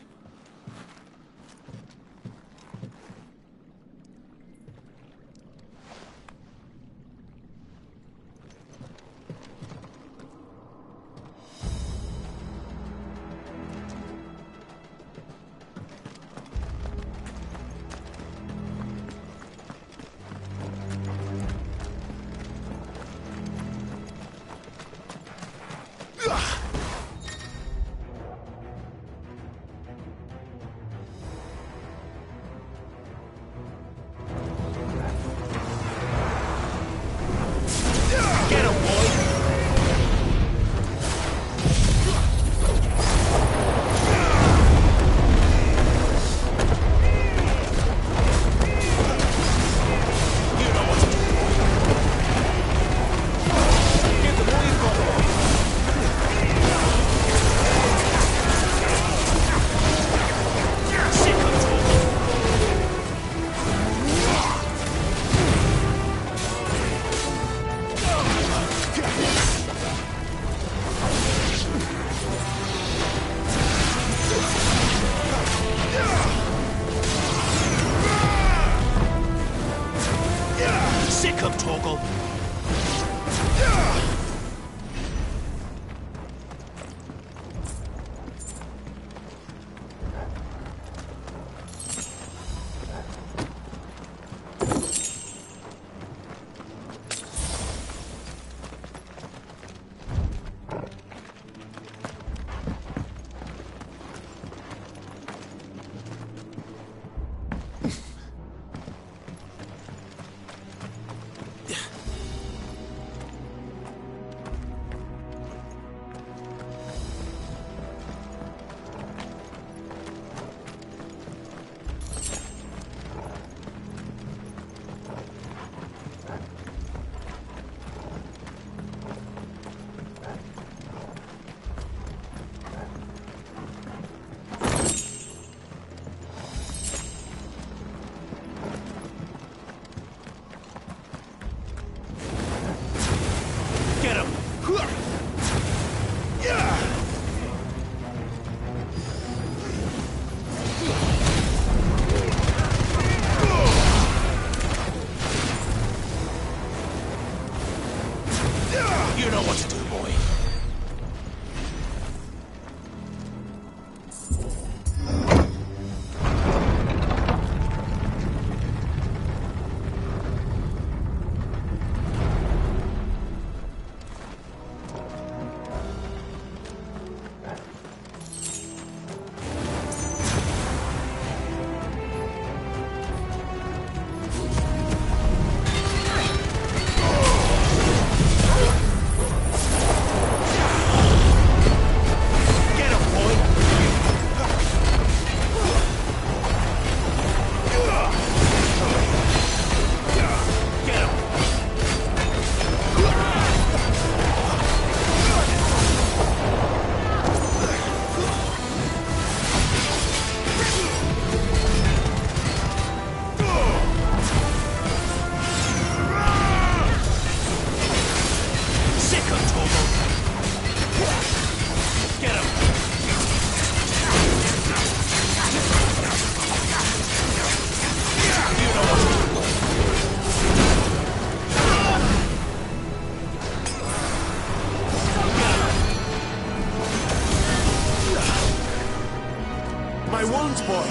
My wounds, boy!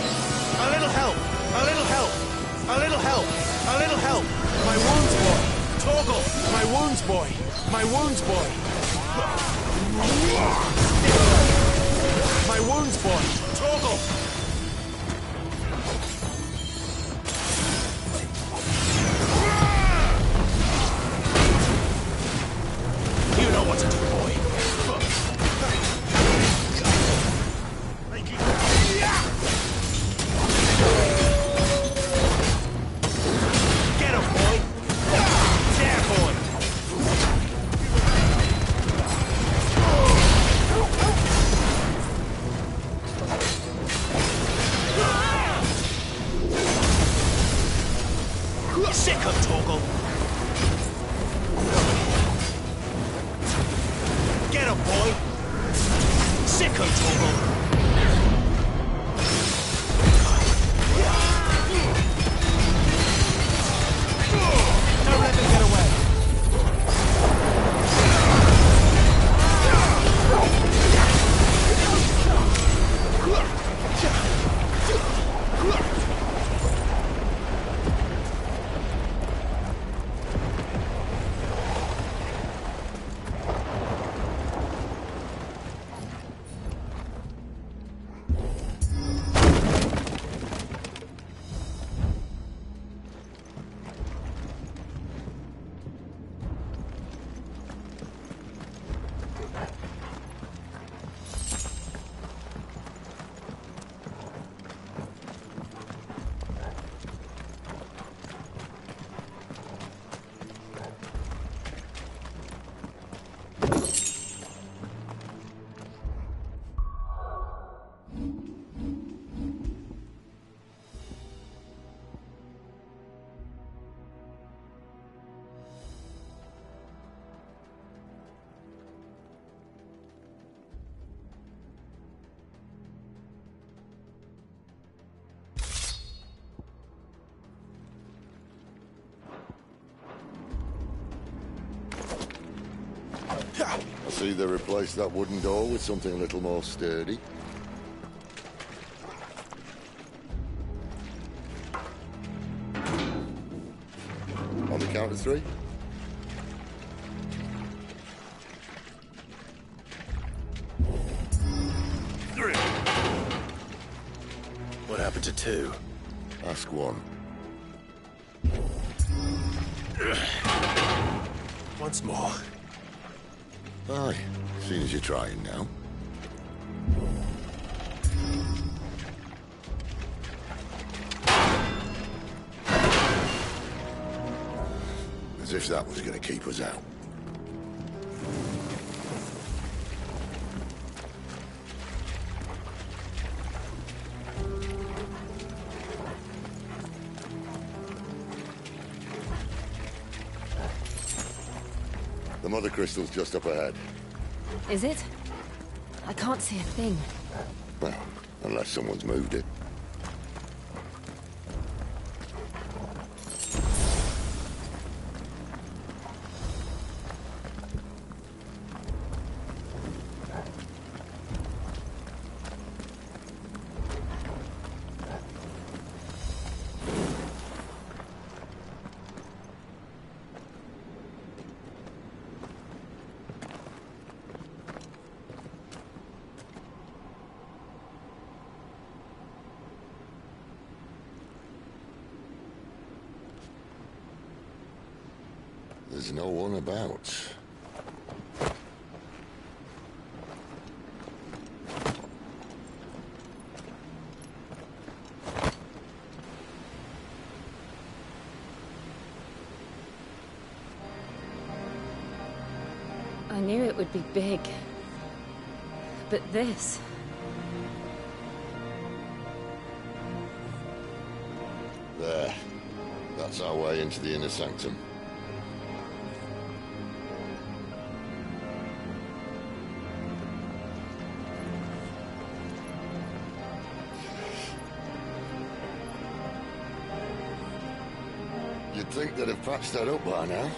A little help! A little help! A little help! A little help! My wounds, boy! Torgal! My wounds, boy! My wounds, boy! My wounds, boy! Torgal! You know what to do, boy! Get him, boy! There, boy! Sick of Torgal! Get him, boy! Sick of Torgal! Don't let them get away! I see they replaced that wooden door with something a little more sturdy. On the count of 3. What happened to 2? Ask 1. Once more. Aye, seeing as you're trying now. As if that was going to keep us out. The mother crystal's just up ahead. Is it? I can't see a thing. Well, unless someone's moved it. There's no one about. I knew it would be big. But this... There. That's our way into the inner sanctum. You'd think they'd have patched that up by now.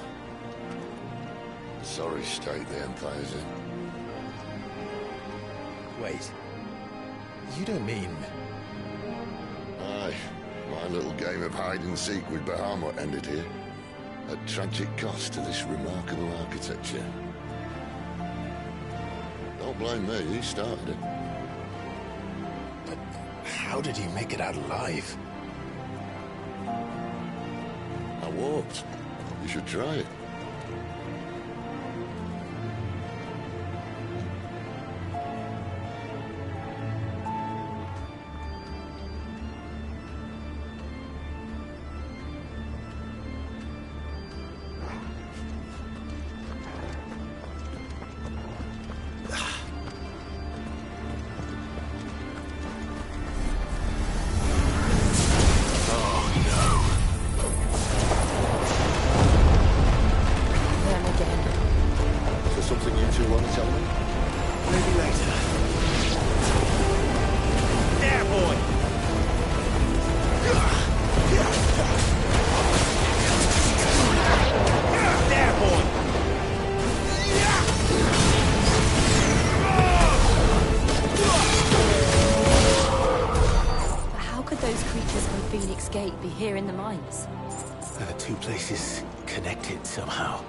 Sorry state the Empire's in. Wait. You don't mean... Aye. My little game of hide-and-seek with Bahamut ended here. At tragic cost to this remarkable architecture. Don't blame me, he started it. But how did he make it out alive? I walked. You should try it. Be here in the mines. The two places connected somehow.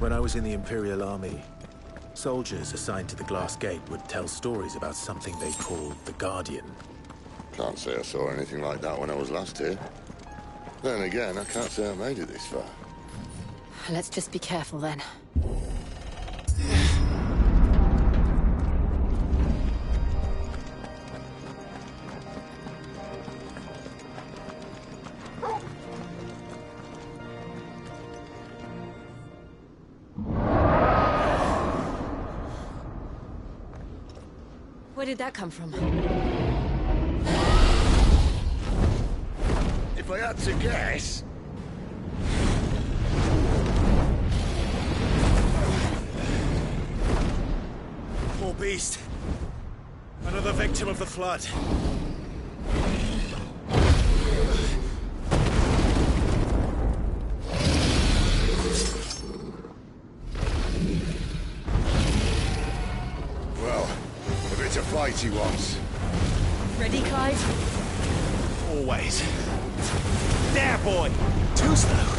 When I was in the Imperial Army, soldiers assigned to the Glass Gate would tell stories about something they called the Guardian. Can't say I saw anything like that when I was last here. Then again, I can't say I made it this far. Let's just be careful then. Where did that come from? If I had to guess... Poor beast. Another victim of the flood. Well, a bit of fight he wants. Ready, Clive? Always. There, boy! Too slow.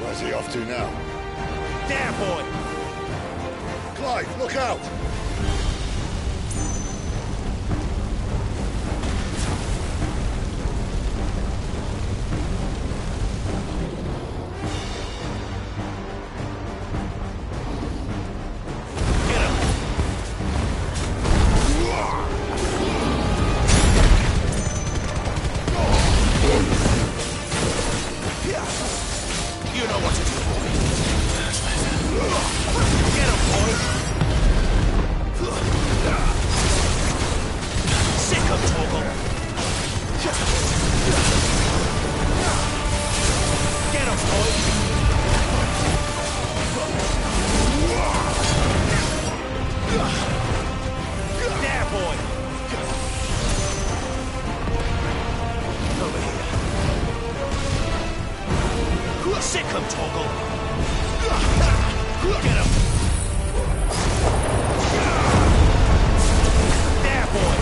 Where's he off to now? There, boy! Clive, look out! You know what to do, boy. Get him, boy. Sick of Torgal. Get him, boy. There, boy. Over here. Sick of Torgal. Get him. There, boy.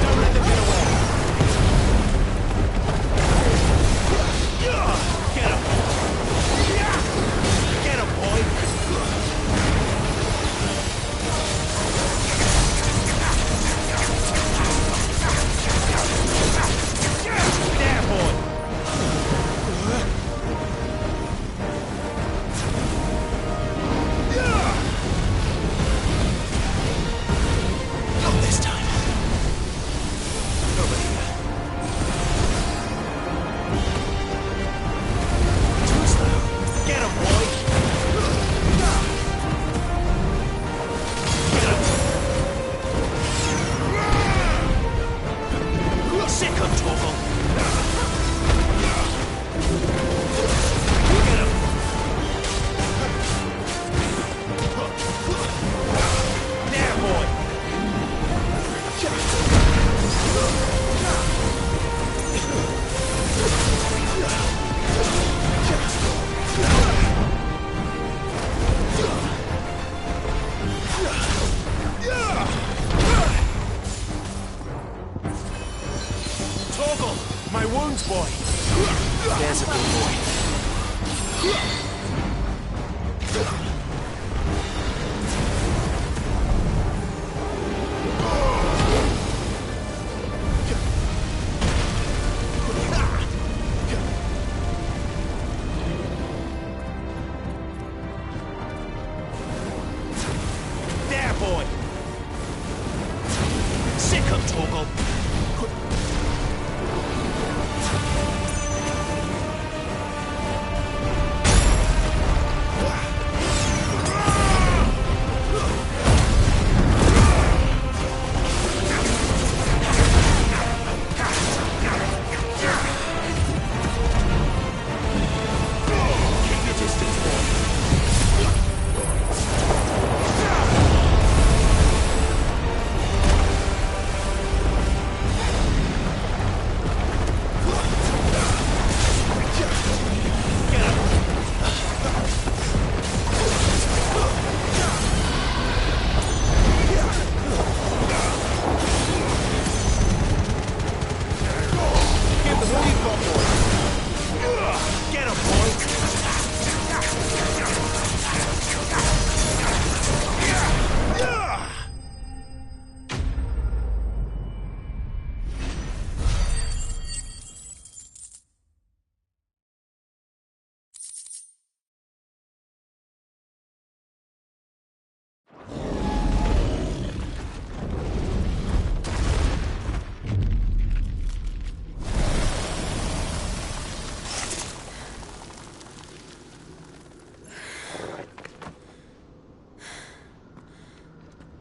Don't let them get away. Get him. Get him, boy. There, boy. Not this time. Over here. Too slow. Get him, boy. Get him. Sick of Torgal. Get him. There, boy. Torgal, my wounds, boy. There's a good boy. There, boy. Sick of Torgal.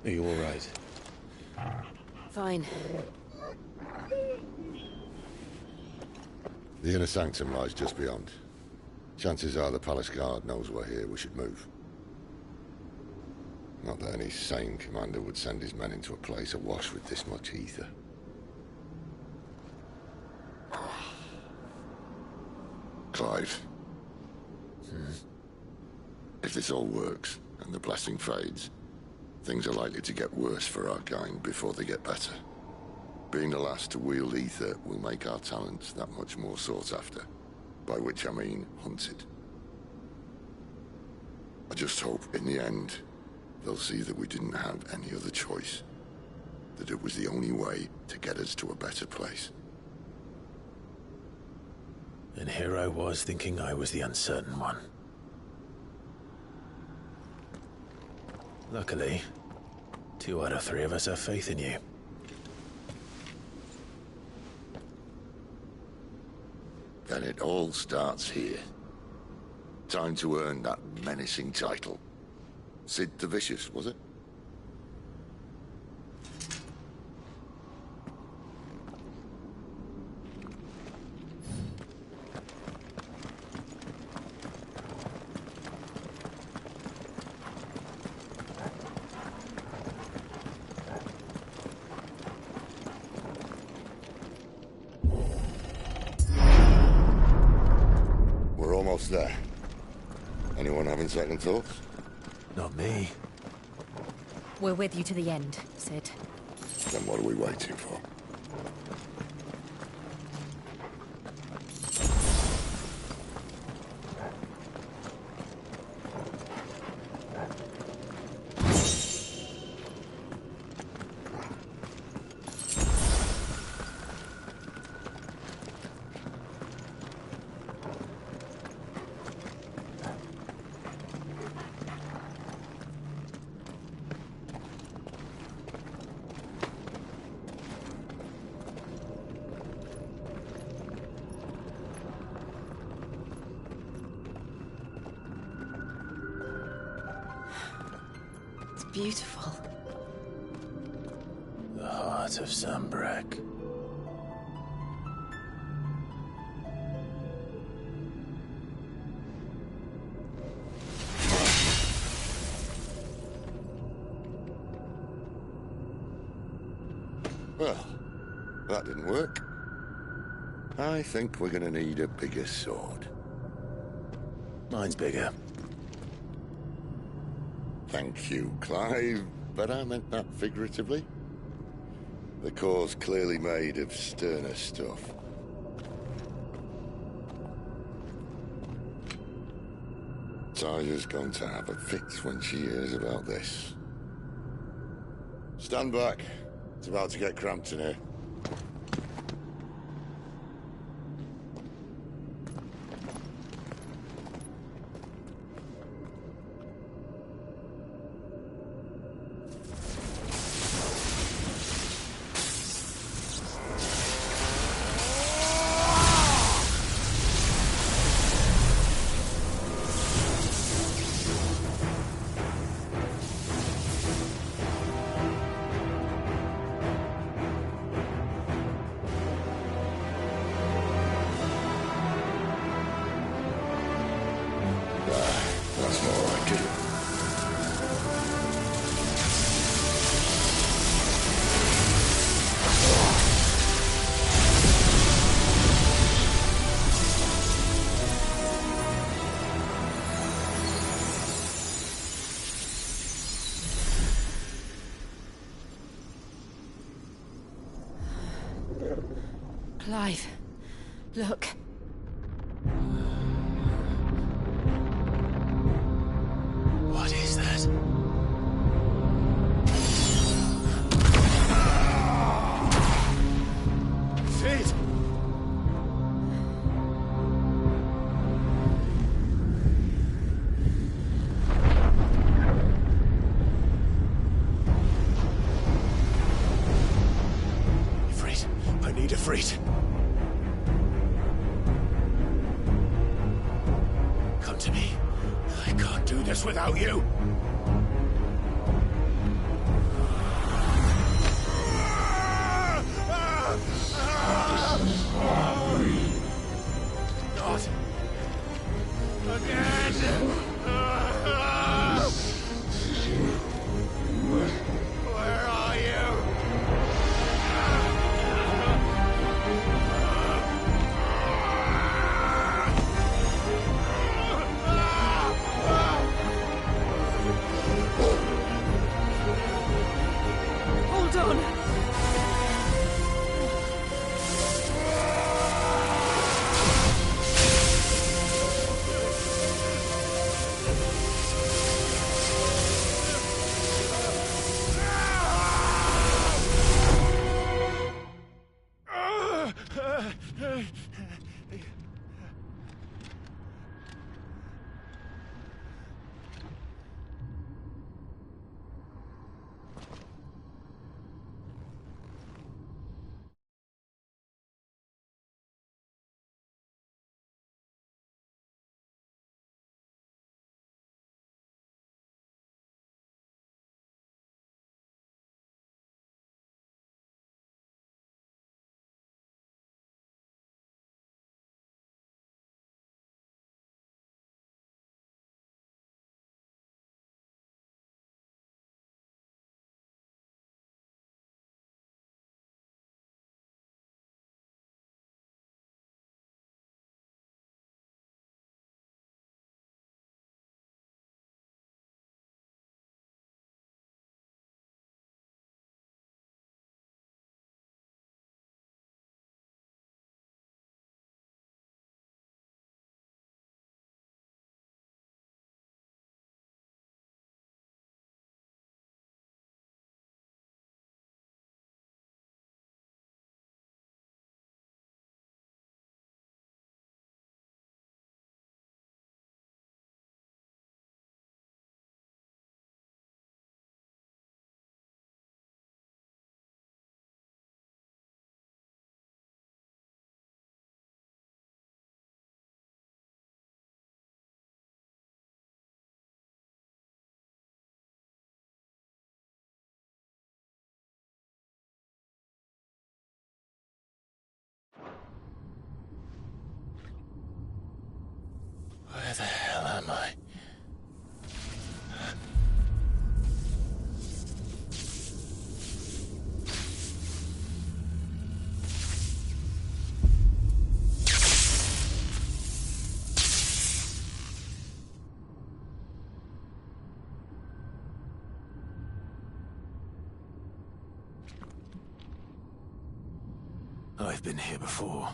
Are you all right? Fine. The inner sanctum lies just beyond. Chances are the palace guard knows we're here. We should move. Not that any sane commander would send his men into a place awash with this much ether. Clive. If this all works, and the blessing fades, things are likely to get worse for our kind before they get better. Being the last to wield ether will make our talents that much more sought after. By which I mean hunted. I just hope, in the end, they'll see that we didn't have any other choice. That it was the only way to get us to a better place. And here I was thinking I was the uncertain one. Luckily, 2 out of 3 of us have faith in you. Then it all starts here. Time to earn that menacing title. Sid the Vicious, was it? We're almost there. Anyone having second thoughts? Not me. We're with you to the end, Sid. Then what are we waiting for? Beautiful. The heart of Sambrek. Well, that didn't work. I think we're gonna need a bigger sword. Mine's bigger. Thank you, Clive, but I meant that figuratively. The core's clearly made of sterner stuff. Tyler's going to have a fit when she hears about this. Stand back. It's about to get cramped in here. That's more like it. Clive, look. What is that? Sid! Ifrit, I need Ifrit. Come to me. I can't do this without you. Not again! Where are you? Hold on! Where the hell am I? I've been here before.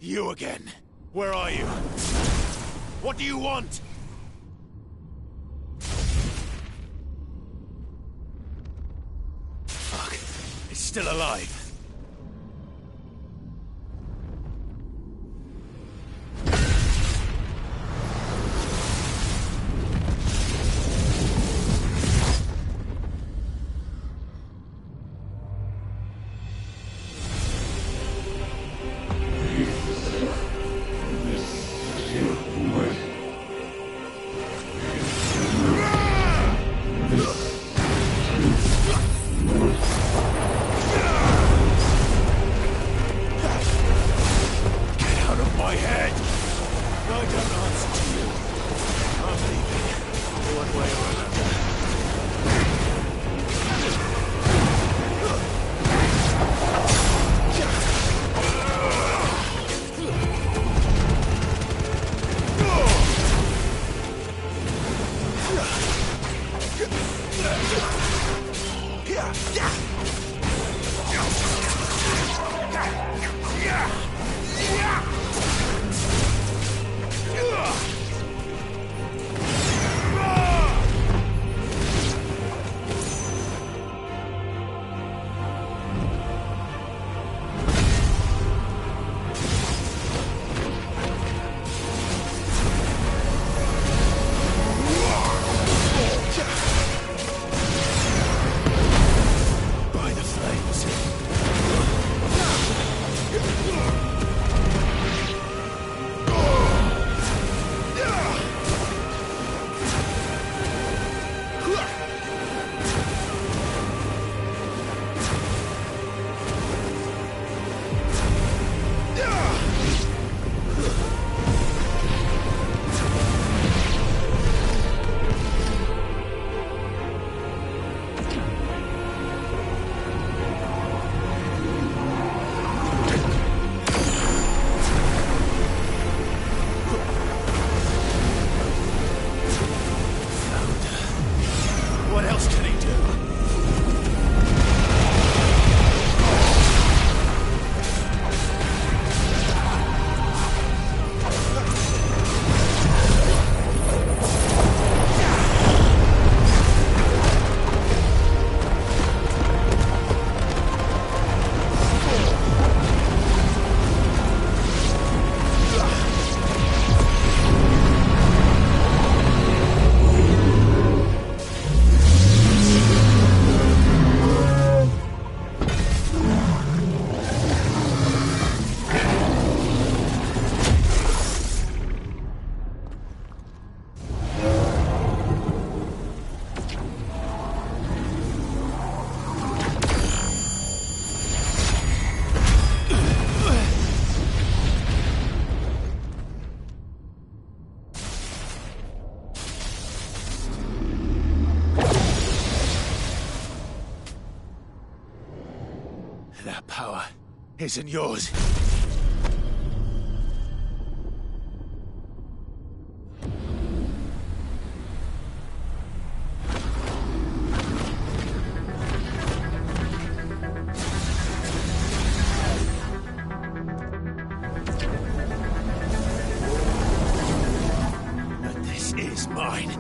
You again. Where are you? What do you want? Fuck. It's still alive. isn't yours. But this is mine.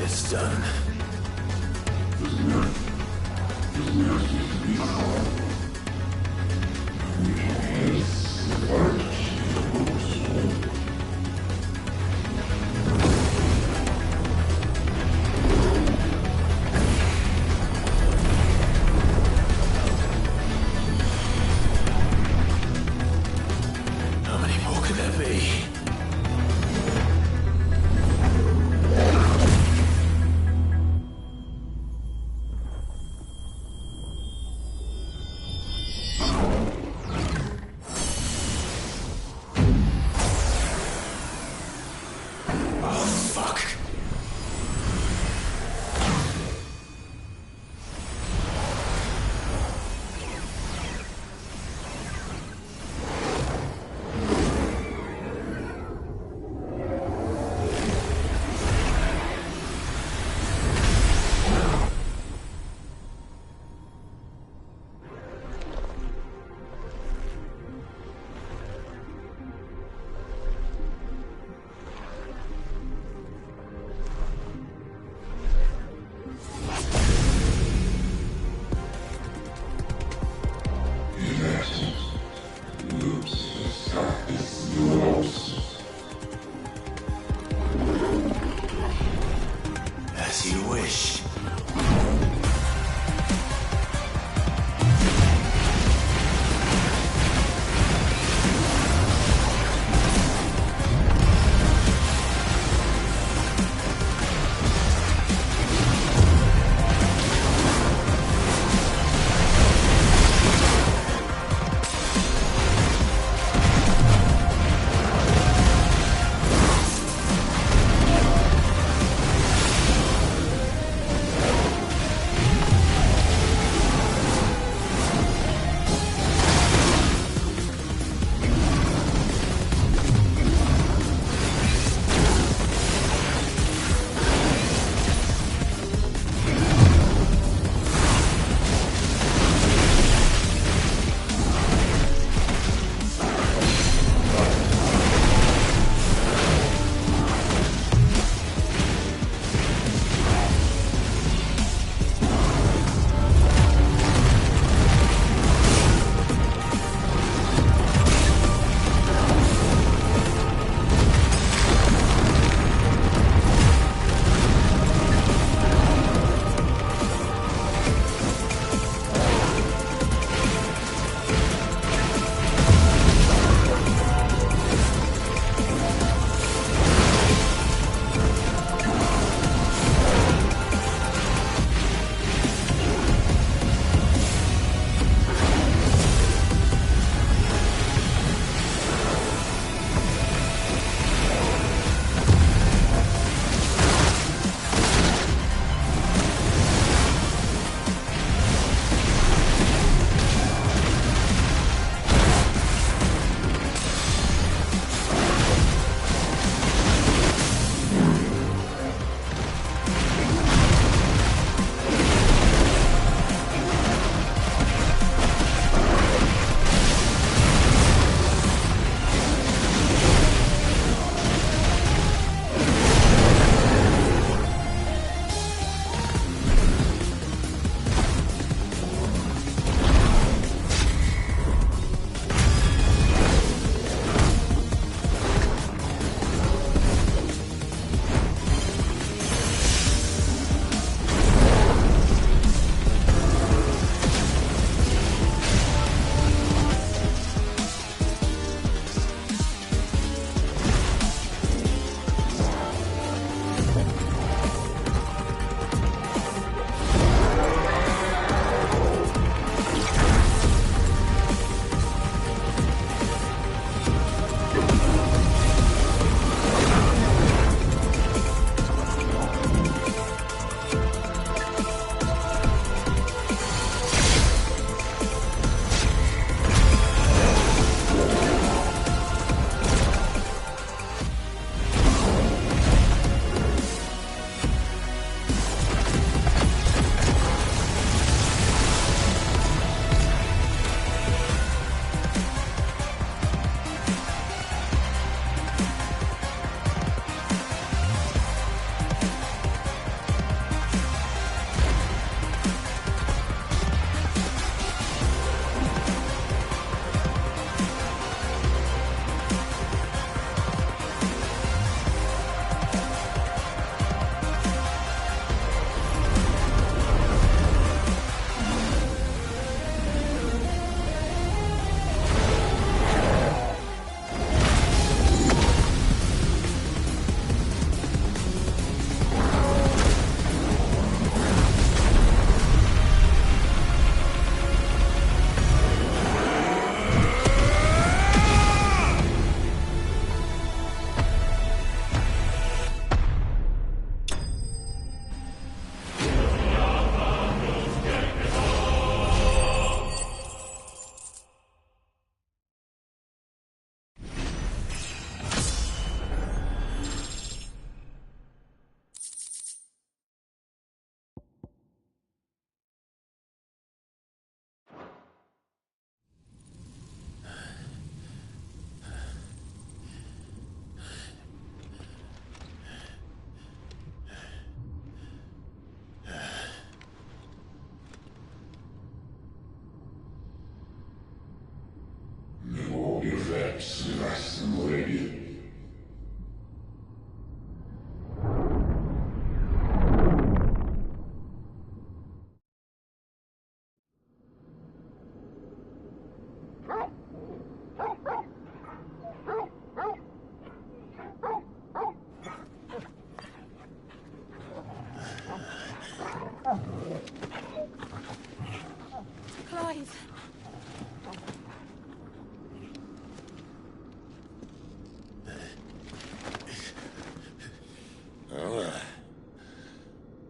It's done. How many more could there be?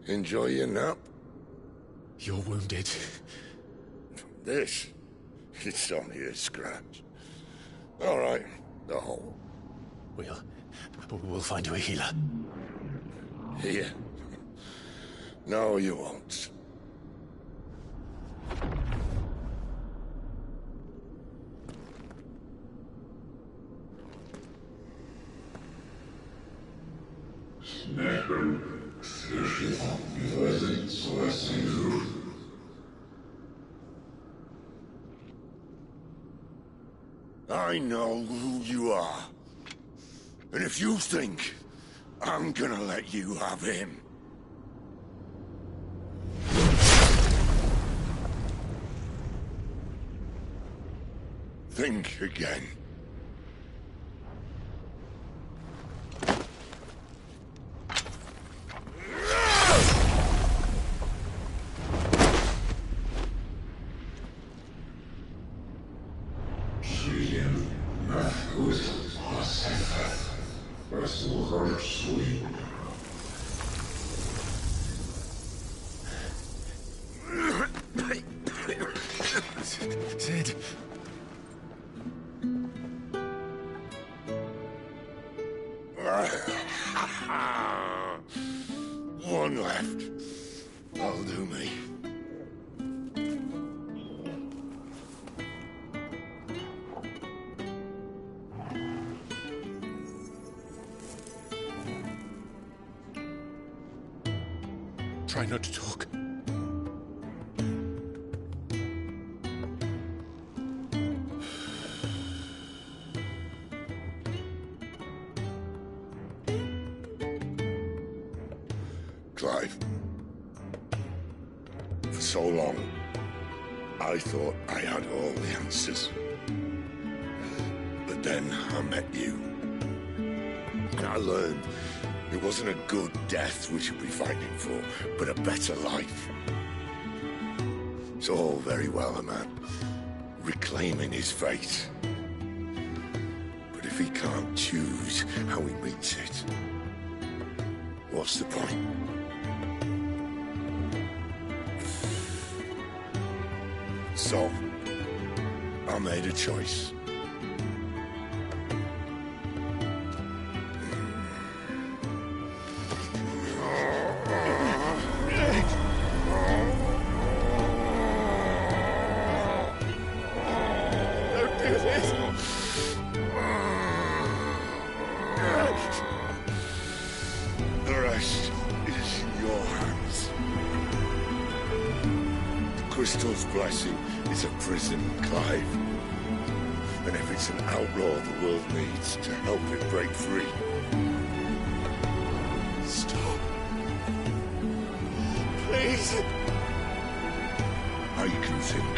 Enjoy your nap? You're wounded. This? It's only a scratch. All right, the hole. We'll find you a healer. Here? No, you won't. I know who you are. And if you think I'm gonna let you have him... think again. Sid. One left. That'll do me. Try not to talk. Clive. For so long, I thought I had all the answers. But then I met you. And I learned it wasn't a good death we should be fighting for, but a better life. It's all very well, a man reclaiming his fate. But if he can't choose how he meets it, what's the point? So, I made a choice. The rest is in your hands. The Crystal's blessing is a prison, Clive. And if it's an outlaw the world needs to help it break free... Stop. Please. I can think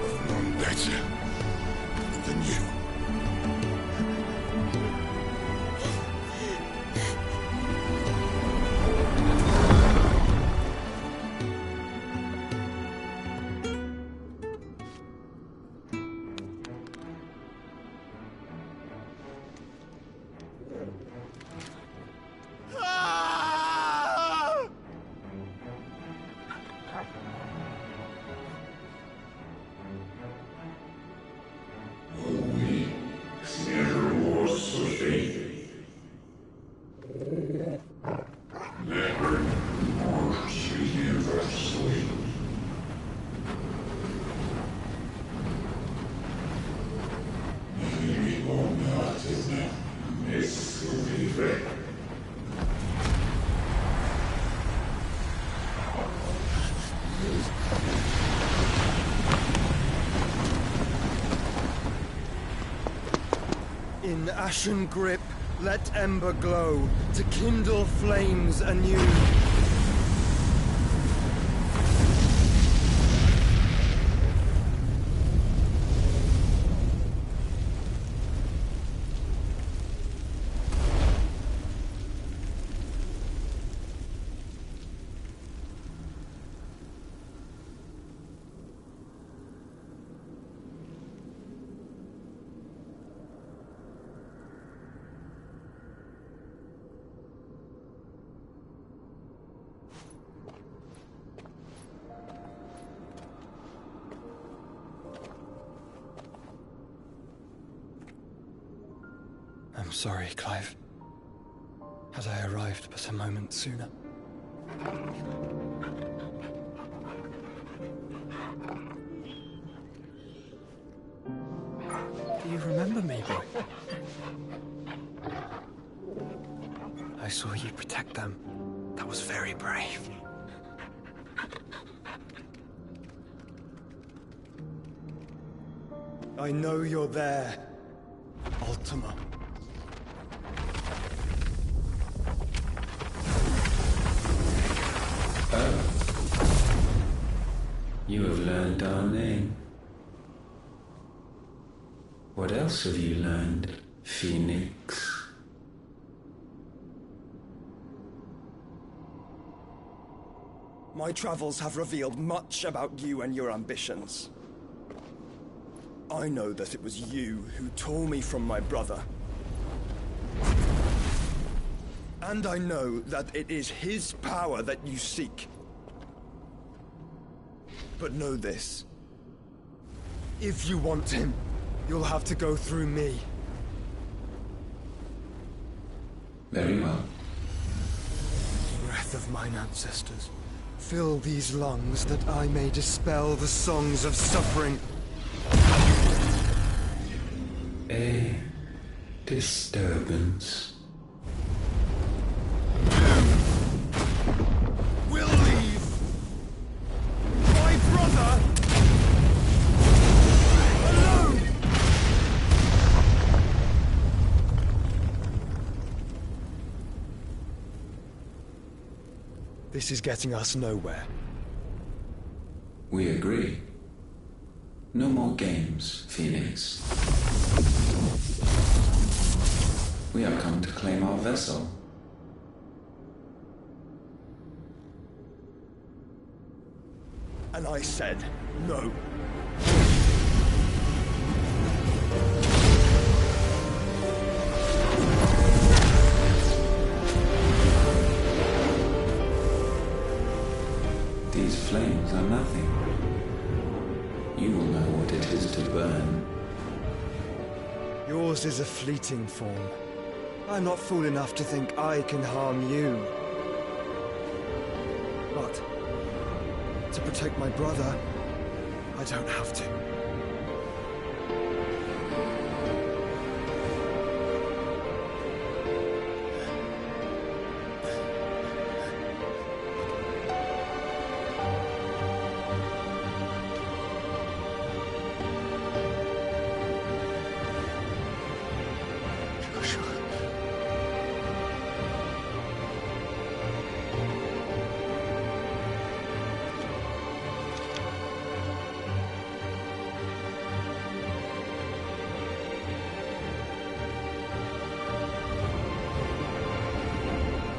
of none better than you. In ashen grip, let ember glow, to kindle flames anew. sorry, Clive. Had I arrived but a moment sooner. Do you remember me, boy? I saw you protect them. That was very brave. I know you're there, Ultima. You have learned our name. What else have you learned, Phoenix? My travels have revealed much about you and your ambitions. I know that it was you who tore me from my brother. And I know that it is his power that you seek. But know this. If you want him, you'll have to go through me. Very well. Breath of mine ancestors, fill these lungs that I may dispel the songs of suffering. A disturbance. We'll leave. My brother alone. This is getting us nowhere. We agree. No more games, Phoenix. We have come to claim our vessel. And I said no. These flames are nothing. You will know what it is to burn. Yours is a fleeting form. I'm not fool enough to think I can harm you. But to protect my brother, I don't have to.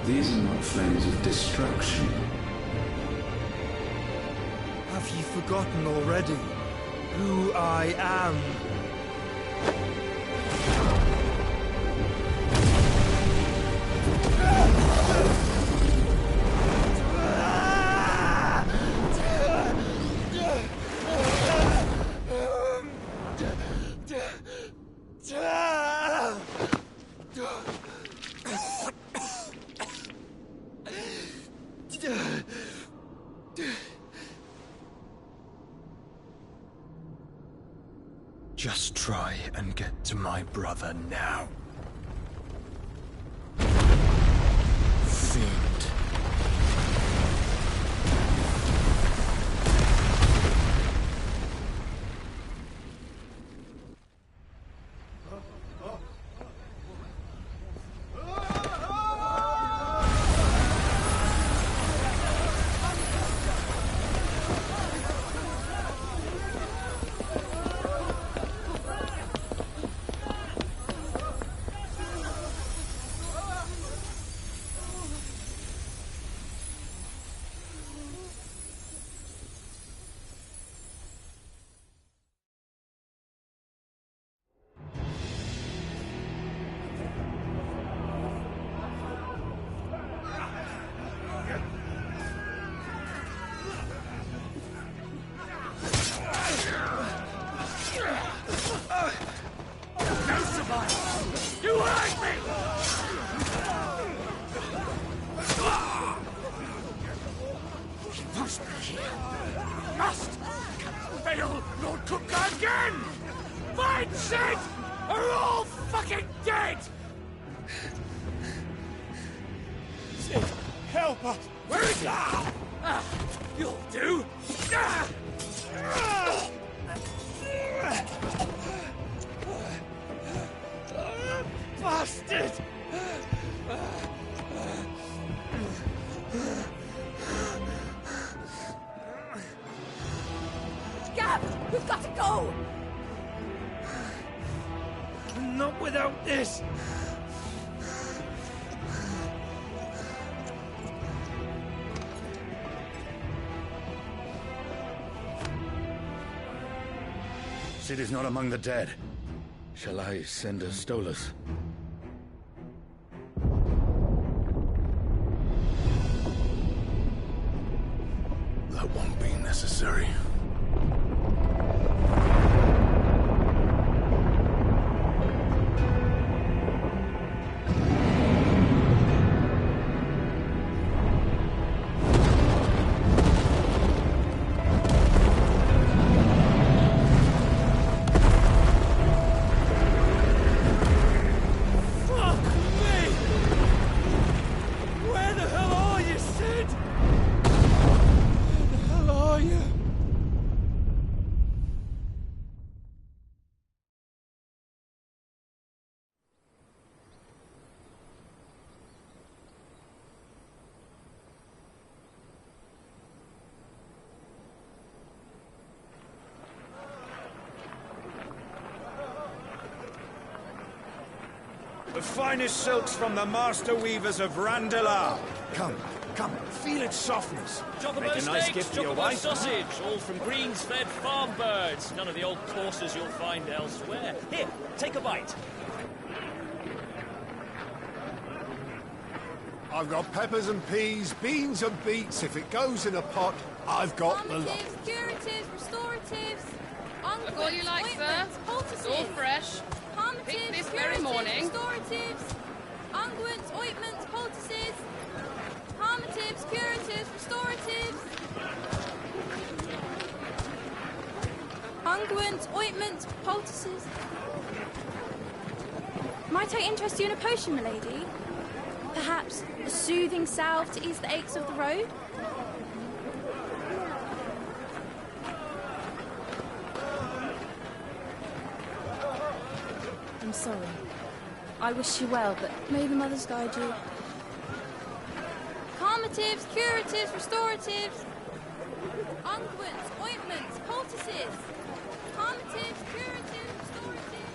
These are not flames of destruction. Have you forgotten already who I am? Just try and get to my brother now. Fiend. help us! Where is he? You'll do! Bastard! Gab, we've got to go! Not without this! Sid is not among the dead. Shall I send a Stolas? That won't be necessary. The finest silks from the master weavers of Randalar. Come, feel its softness. Chocobo Make a nice steaks, gift for your chocobo wife. sausage, all from greens-fed farm birds. None of the old courses you'll find elsewhere. Here, take a bite. I've got peppers and peas, beans and beets. If it goes in a pot, I've got the lot. Calmatives, curatives, restoratives, Look all you like, sir. It's all fresh. Picked this very morning. Restoratives, unguents, ointments, poultices, calmatives, curatives, restoratives, unguents, ointments, poultices. Might I interest you in a potion, milady? Perhaps a soothing salve to ease the aches of the road? I'm sorry. I wish you well, but may the mothers guide you. Calmatives, curatives, restoratives, unguents, ointments, poultices, calmatives, curatives, restoratives.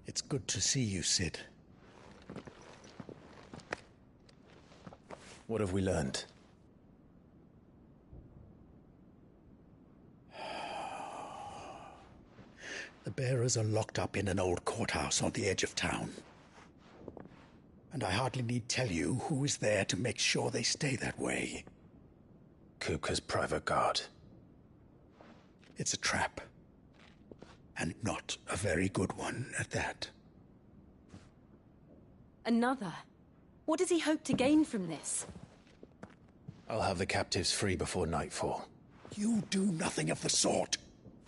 It's good to see you, Sid. What have we learned? The bearers are locked up in an old courthouse on the edge of town. And I hardly need tell you who is there to make sure they stay that way. Kupka's private guard. It's a trap. And not a very good one at that. Another? What does he hope to gain from this? I'll have the captives free before nightfall. You do nothing of the sort.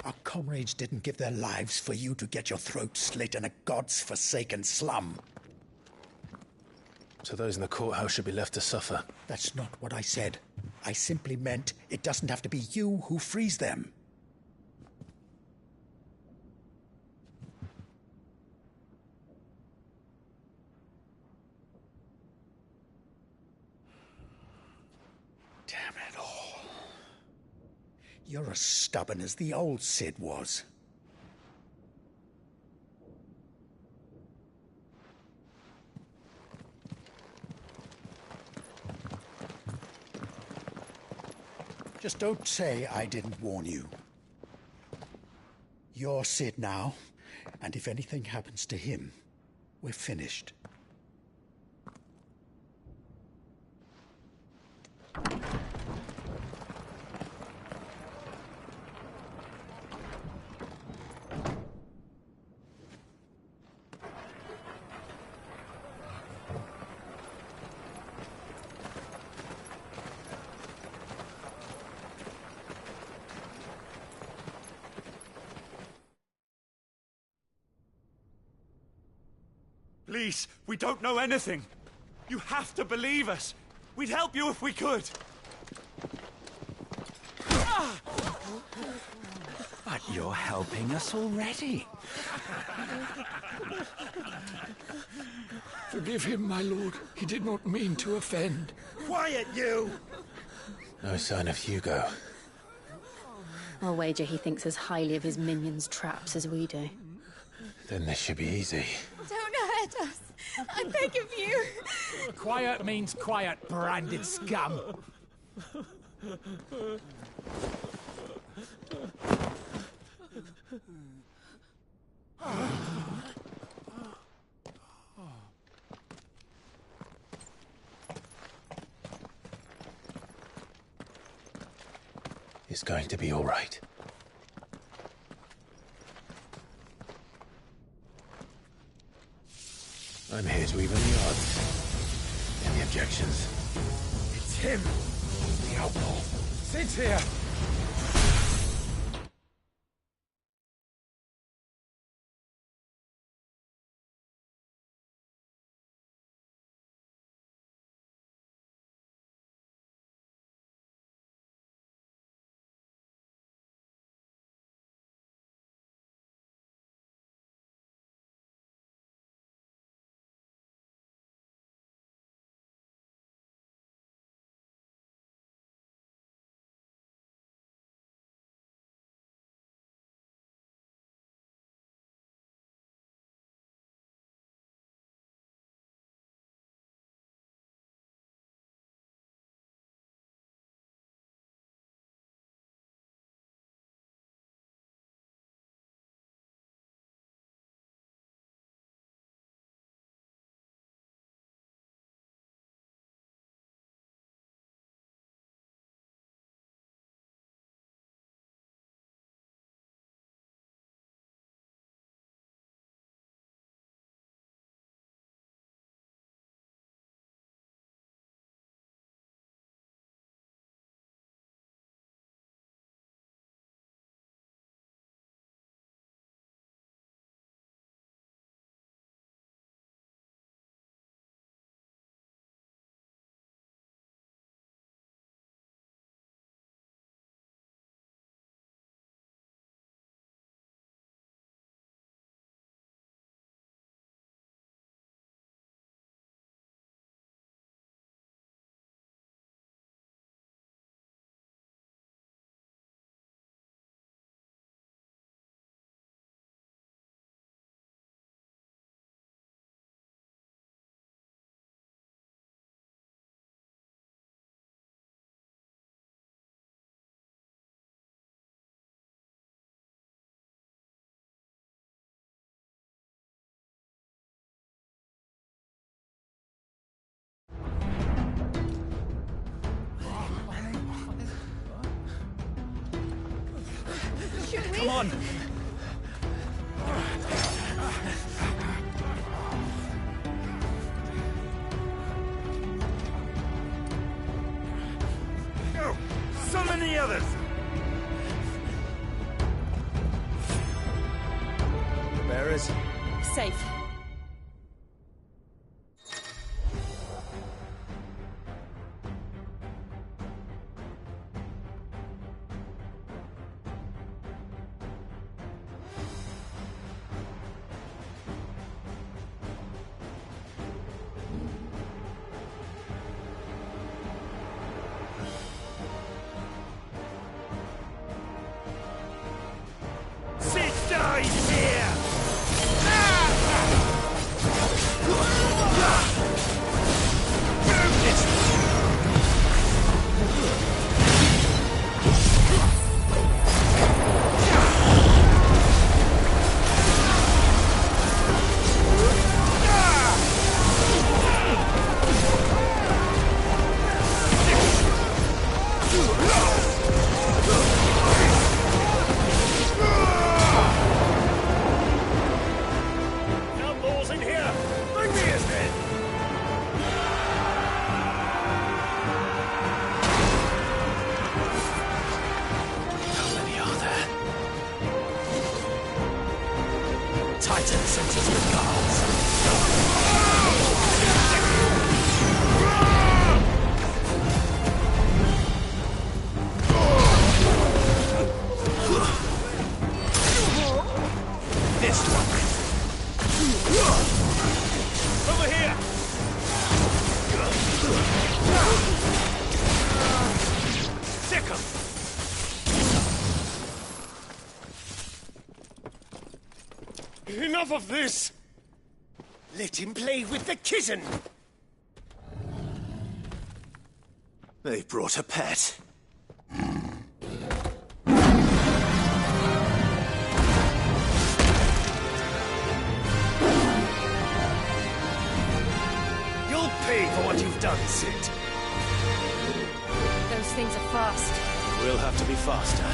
Our comrades didn't give their lives for you to get your throat slit in a god's-forsaken slum. So those in the courthouse should be left to suffer. That's not what I said. I simply meant it doesn't have to be you who frees them. Damn it all. You're as stubborn as the old Sid was. Just don't say I didn't warn you. You're Sid now, and if anything happens to him, we're finished. Please, we don't know anything. You have to believe us. We'd help you if we could. But you're helping us already. Forgive him, my lord. He did not mean to offend. Quiet, you! No sign of Hugo. I'll wager he thinks as highly of his minions' traps as we do. Then this should be easy. Don't hurt us. I beg of you. Quiet means quiet, branded scum. It's going to be all right. I'm here to even the odds. Any objections? It's him, the outlaw. Sid's here. Come on! Go! Summon the others! Bearers? Safe. Sid dies here! Ah! enough of this! Let him play with the kitten! They brought a pet. You'll pay for what you've done, Sid. Those things are fast. We'll have to be faster.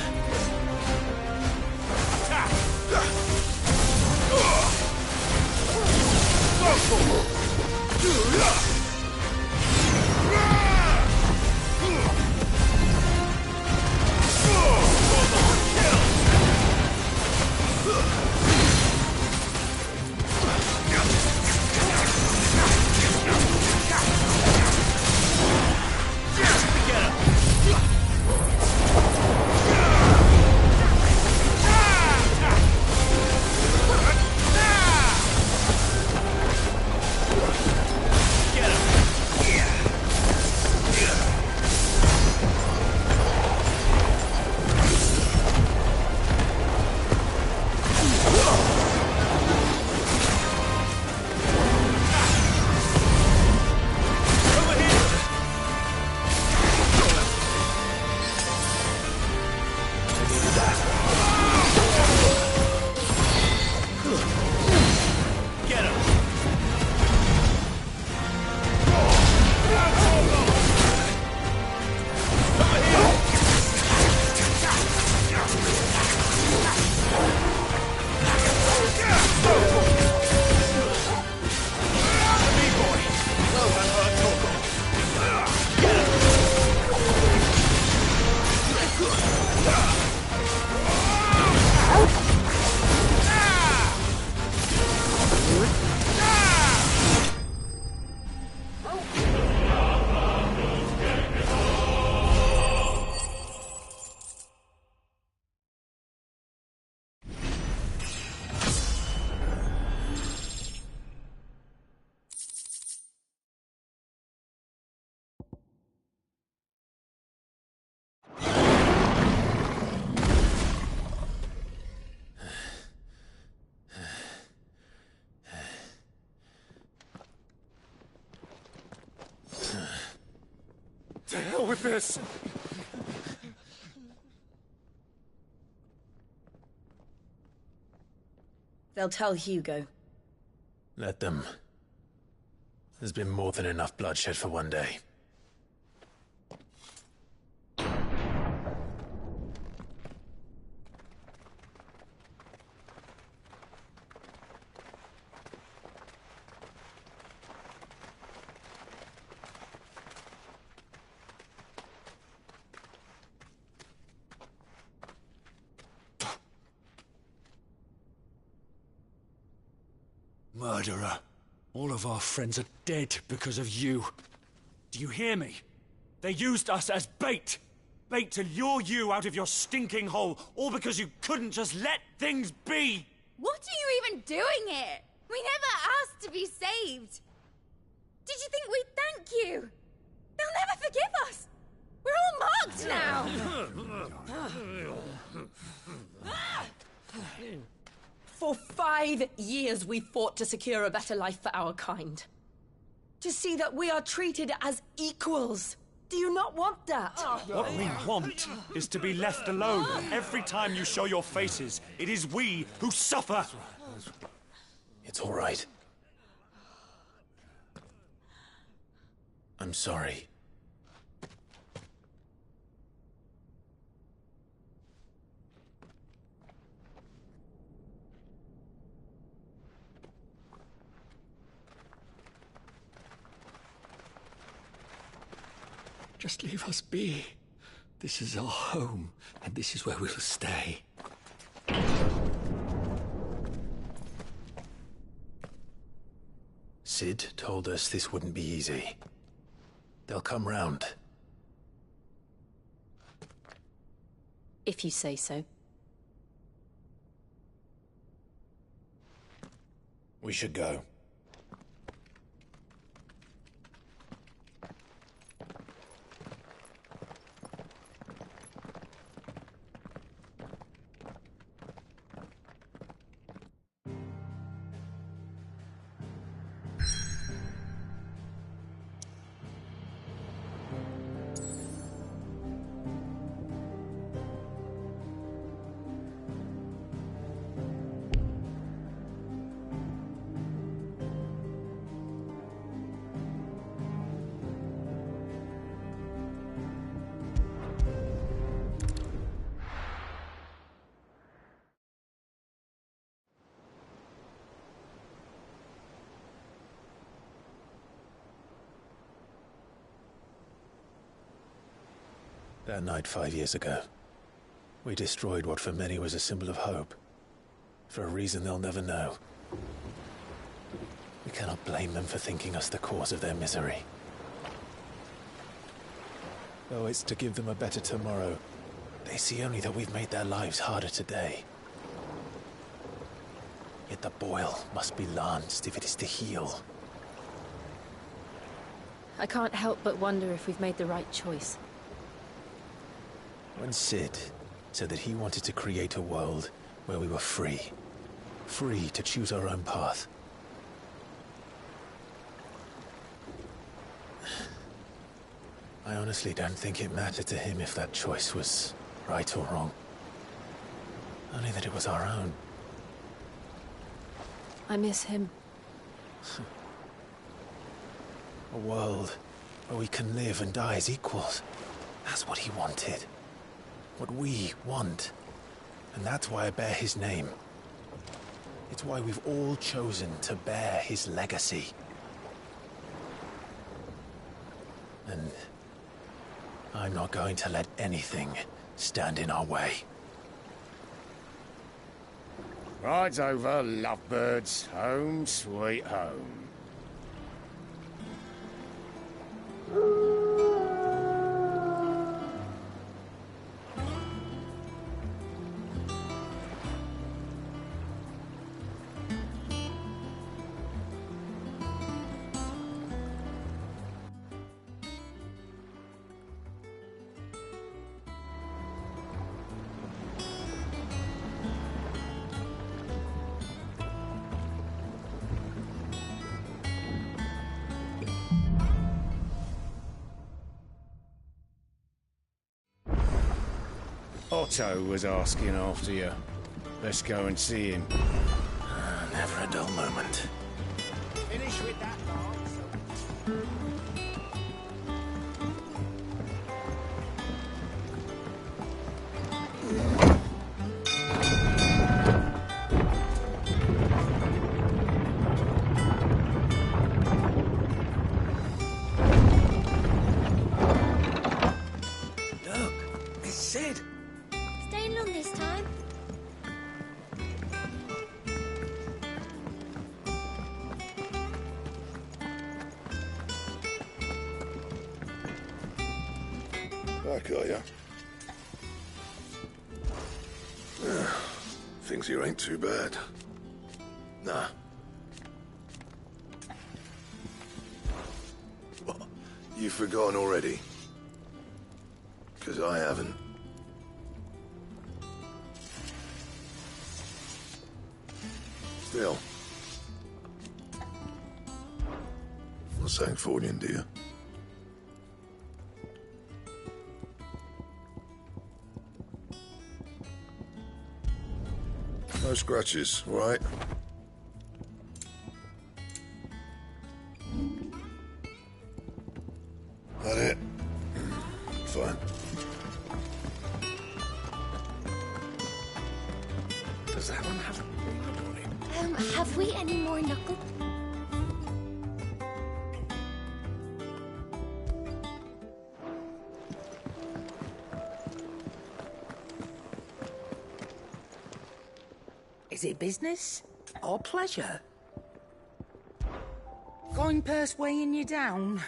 To hell with this! They'll tell Hugo. Let them. There's been more than enough bloodshed for one day. Murderer. All of our friends are dead because of you. Do you hear me? They used us as bait. Bait to lure you out of your stinking hole, all because you couldn't just let things be. What are you even doing here? We never asked to be saved. Did you think we'd thank you? They'll never forgive us. We're all marked now. For 5 years we fought to secure a better life for our kind. To see that we are treated as equals. Do you not want that? What we want is to be left alone. Every time you show your faces, it is we who suffer. It's all right. I'm sorry. Just leave us be. This is our home, and this is where we'll stay. Sid told us this wouldn't be easy. They'll come round. If you say so. We should go. That night 5 years ago, we destroyed what for many was a symbol of hope. For a reason they'll never know. We cannot blame them for thinking us the cause of their misery. Though it's to give them a better tomorrow, they see only that we've made their lives harder today. Yet the boil must be lanced if it is to heal. I can't help but wonder if we've made the right choice. When Sid said that he wanted to create a world where we were free. Free to choose our own path. I honestly don't think it mattered to him if that choice was right or wrong. Only that it was our own. I miss him. A world where we can live and die as equals. That's what he wanted. What we want. And that's why I bear his name. It's why we've all chosen to bear his legacy. And I'm not going to let anything stand in our way. Rides over, lovebirds. Home, sweet home. Otto was asking after you. Let's go and see him. Never a dull moment. Finish with that, Look, it's Sid. Staying long this time? Back, are ya? Things here ain't too bad. Nah. What? You've forgotten already? 'Cause I haven't. Still. Not saying Fordian, do you? No scratches, all right? That it? Fine. Does that one have blood on it? Have we any more knuckle? Is it business or pleasure? Going purse weighing you down?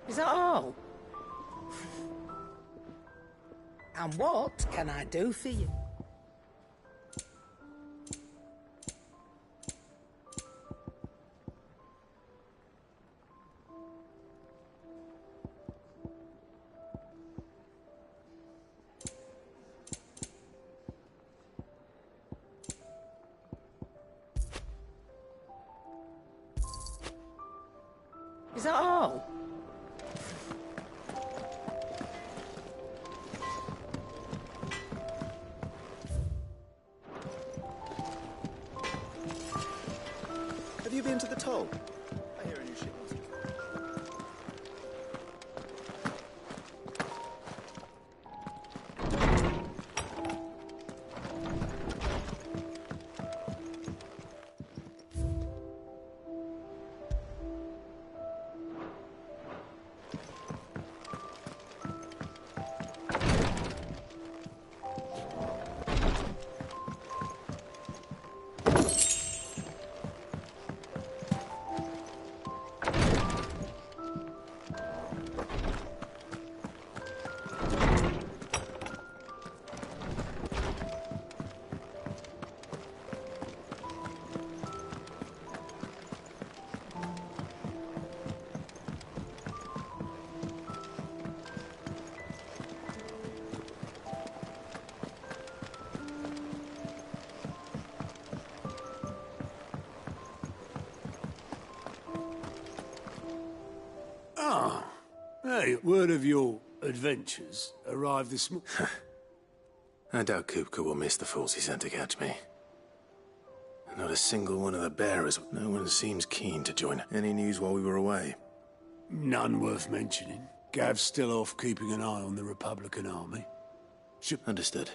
Is that all? And what can I do for you? you been to the toll? I hear a new ship wants to... Ah, hey, word of your adventures arrived this morning. I doubt Kupka will miss the fools he sent to catch me. Not a single one of the bearers. No one seems keen to join. Any news while we were away? None worth mentioning. Gav's still off keeping an eye on the Republican army. Understood.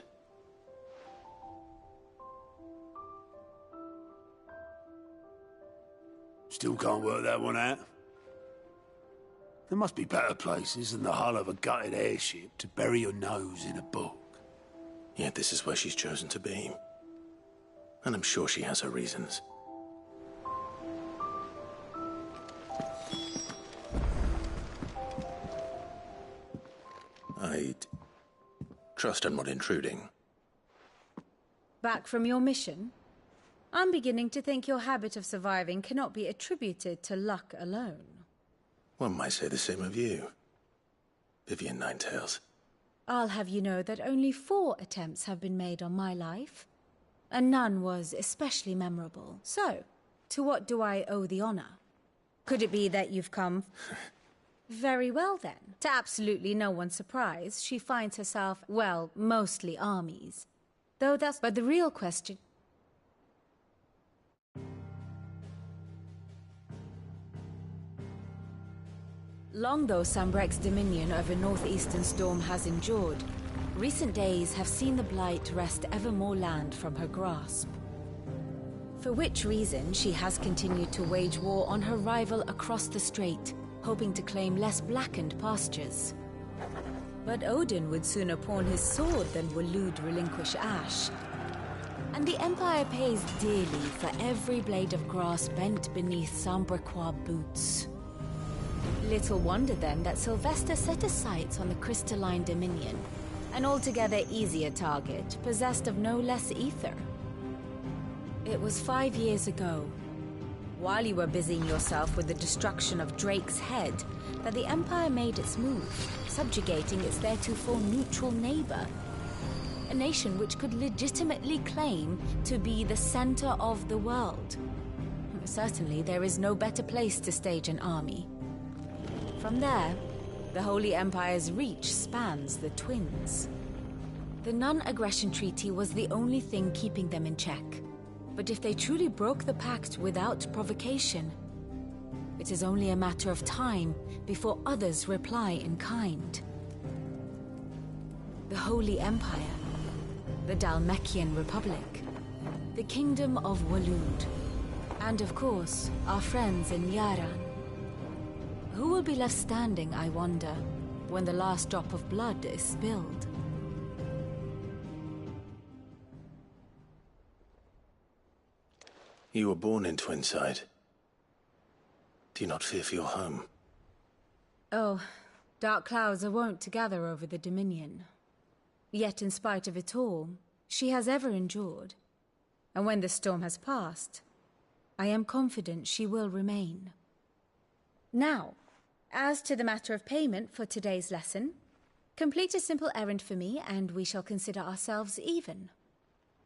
Still can't work that one out. There must be better places than the hull of a gutted airship to bury your nose in a book. Yet this is where she's chosen to be. And I'm sure she has her reasons. I trust I'm not intruding. Back from your mission? I'm beginning to think your habit of surviving cannot be attributed to luck alone. One might say the same of you, Vivian Ninetails. I'll have you know that only 4 attempts have been made on my life, and none was especially memorable. So, to what do I owe the honor? Could it be that you've come... Very well then. To absolutely no one's surprise, she finds herself, well, mostly armies. Though that's... But the real question... Long though Sambrek's dominion over northeastern Storm has endured, recent days have seen the Blight wrest ever more land from her grasp. For which reason she has continued to wage war on her rival across the strait, hoping to claim less blackened pastures. But Odin would sooner pawn his sword than Waloed relinquish Ash. And the Empire pays dearly for every blade of grass bent beneath Sambrequois boots. Little wonder then that Sylvester set his sights on the crystalline dominion, an altogether easier target, possessed of no less ether. It was 5 years ago, while you were busying yourself with the destruction of Drake's head, that the Empire made its move, subjugating its theretofore neutral neighbor. A nation which could legitimately claim to be the center of the world. Certainly, there is no better place to stage an army. From there, the Holy Empire's reach spans the Twins. The non-aggression treaty was the only thing keeping them in check. But if they truly broke the pact without provocation, it is only a matter of time before others reply in kind. The Holy Empire, the Dhalmekian Republic, the Kingdom of Waloed, and of course, our friends in Yaran. Who will be left standing, I wonder, when the last drop of blood is spilled? You were born in Twinside. Do you not fear for your home? Oh, dark clouds are wont to gather over the Dominion. Yet in spite of it all, she has ever endured. And when the storm has passed, I am confident she will remain. Now, as to the matter of payment for today's lesson, complete a simple errand for me and we shall consider ourselves even.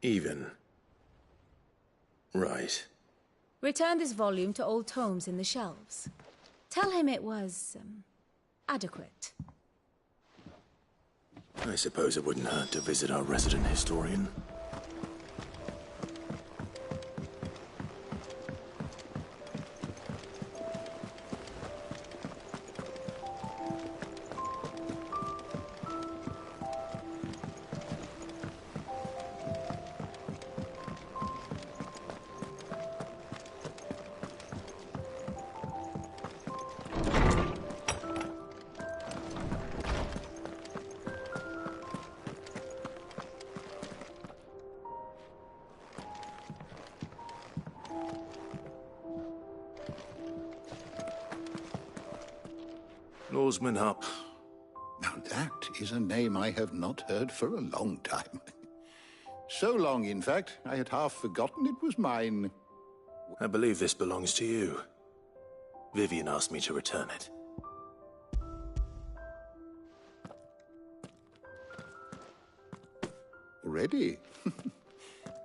Even? Right. Return this volume to old tomes in the shelves. Tell him it was, adequate. I suppose it wouldn't hurt to visit our resident historian. Oarsman Hup. Now that is a name I have not heard for a long time. So long, in fact, I had half forgotten it was mine. I believe this belongs to you. Vivian asked me to return it. Ready?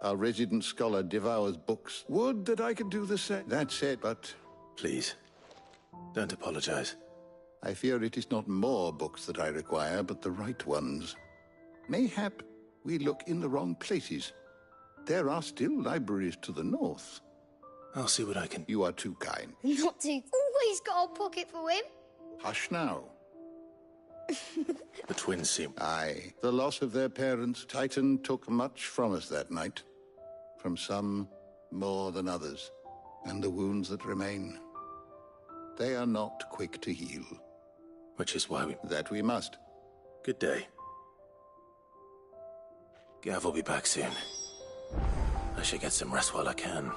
Our resident scholar devours books. Would that I could do the same. That's it, but... Please, don't apologize. I fear it is not more books that I require, but the right ones. Mayhap we look in the wrong places. There are still libraries to the north. I'll see what I can... You are too kind. Not to. Always got a pocket for him. Hush now. The twins seem... Aye. The loss of their parents, Titan took much from us that night. From some more than others. And the wounds that remain. They are not quick to heal. Which is why we... That we must. Good day. Gav will be back soon. I should get some rest while I can.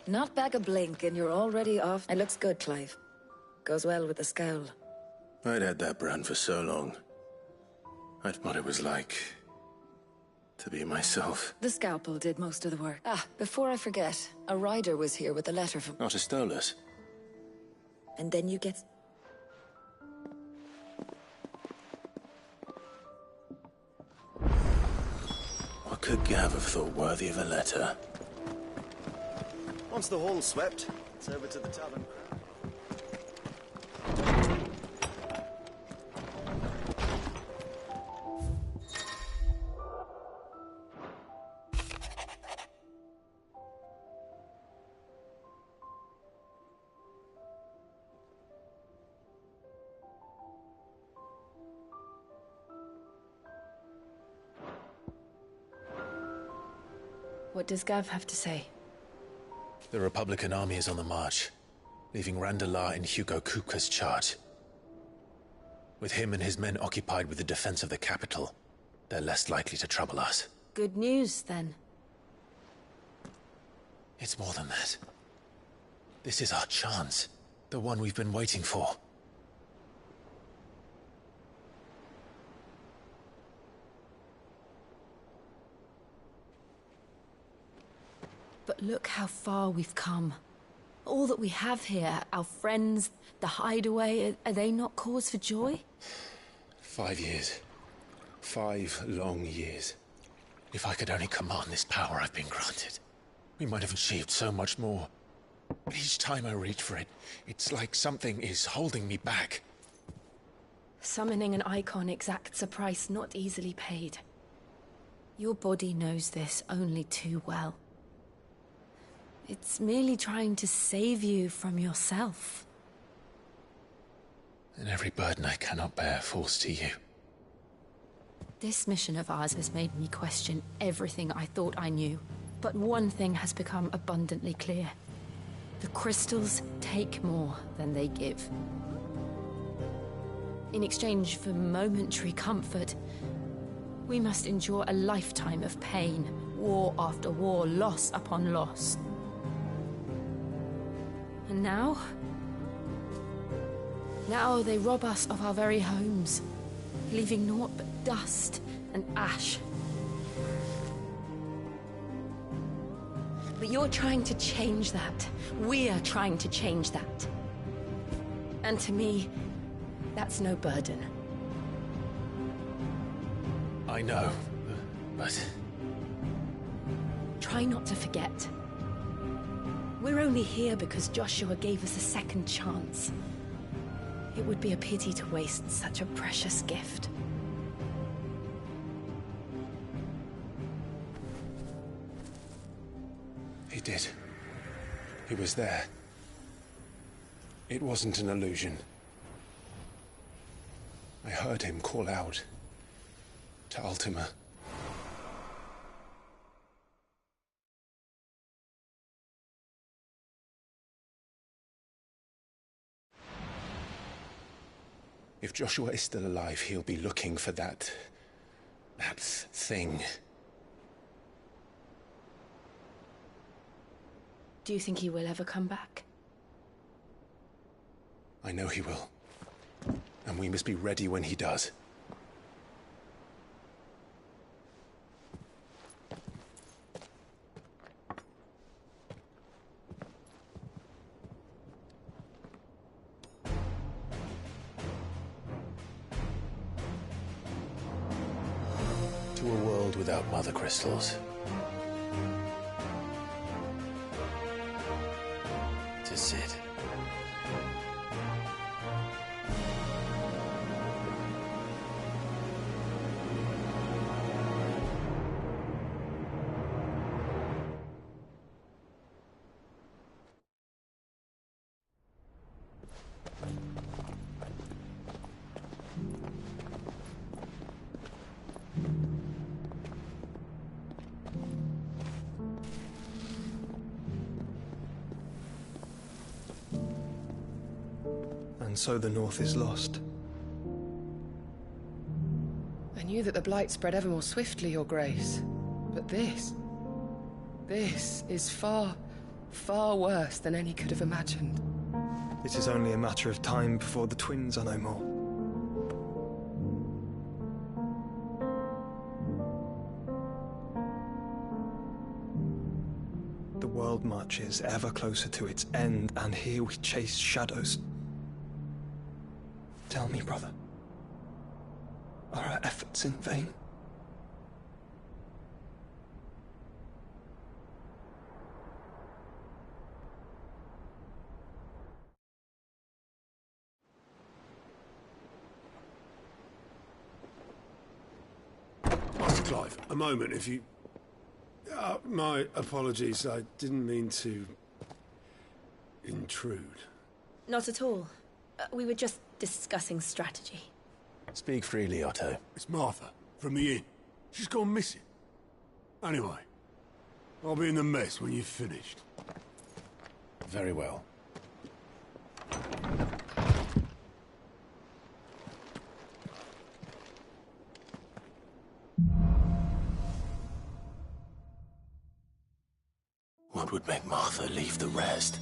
Not back a blink and you're already off. It looks good, Clive. Goes well with the scowl. I'd had that brand for so long. I'd what it was like to be myself. The scalpel did most of the work. Ah, before I forget, a rider was here with a letter from... Not a Stolas. And then you get... What could Gav have thought worthy of a letter? Once the hall's swept, it's over to the tavern. What does Gav have to say? The Republican army is on the march, leaving Randalar in Hugo Kupka's charge. With him and his men occupied with the defense of the capital, they're less likely to trouble us. Good news, then. It's more than that. This is our chance. The one we've been waiting for. But look how far we've come. All that we have here, our friends, the hideaway, are they not cause for joy? 5 years. 5 long years. If I could only command this power I've been granted, we might have achieved so much more. But each time I reach for it, it's like something is holding me back. Summoning an icon exacts a price not easily paid. Your body knows this only too well. It's merely trying to save you from yourself. And every burden I cannot bear falls to you. This mission of ours has made me question everything I thought I knew. But one thing has become abundantly clear. The crystals take more than they give. In exchange for momentary comfort, we must endure a lifetime of pain, war after war, loss upon loss. And now they rob us of our very homes, leaving naught but dust and ash. But you're trying to change that. We're trying to change that. And to me, that's no burden. I know, but... Try not to forget. We're only here because Joshua gave us a second chance. It would be a pity to waste such a precious gift. He did. He was there. It wasn't an illusion. I heard him call out to Ultima. If Joshua is still alive, he'll be looking for that thing. Do you think he will ever come back? I know he will. And we must be ready when he does. To a world without mother crystals. To Sid. And so the North is lost. I knew that the Blight spread ever more swiftly, Your Grace. But this is far, far worse than any could have imagined. It is only a matter of time before the twins are no more. The world marches ever closer to its end, and here we chase shadows. Tell me, brother, are our efforts in vain? Master Clive, a moment, if you... my apologies, I didn't mean to... intrude. Not at all. We were just discussing strategy. Speak freely, Otto. It's Martha, from the inn. She's gone missing. Anyway, I'll be in the mess when you've finished. Very well. What would make Martha leave the rest?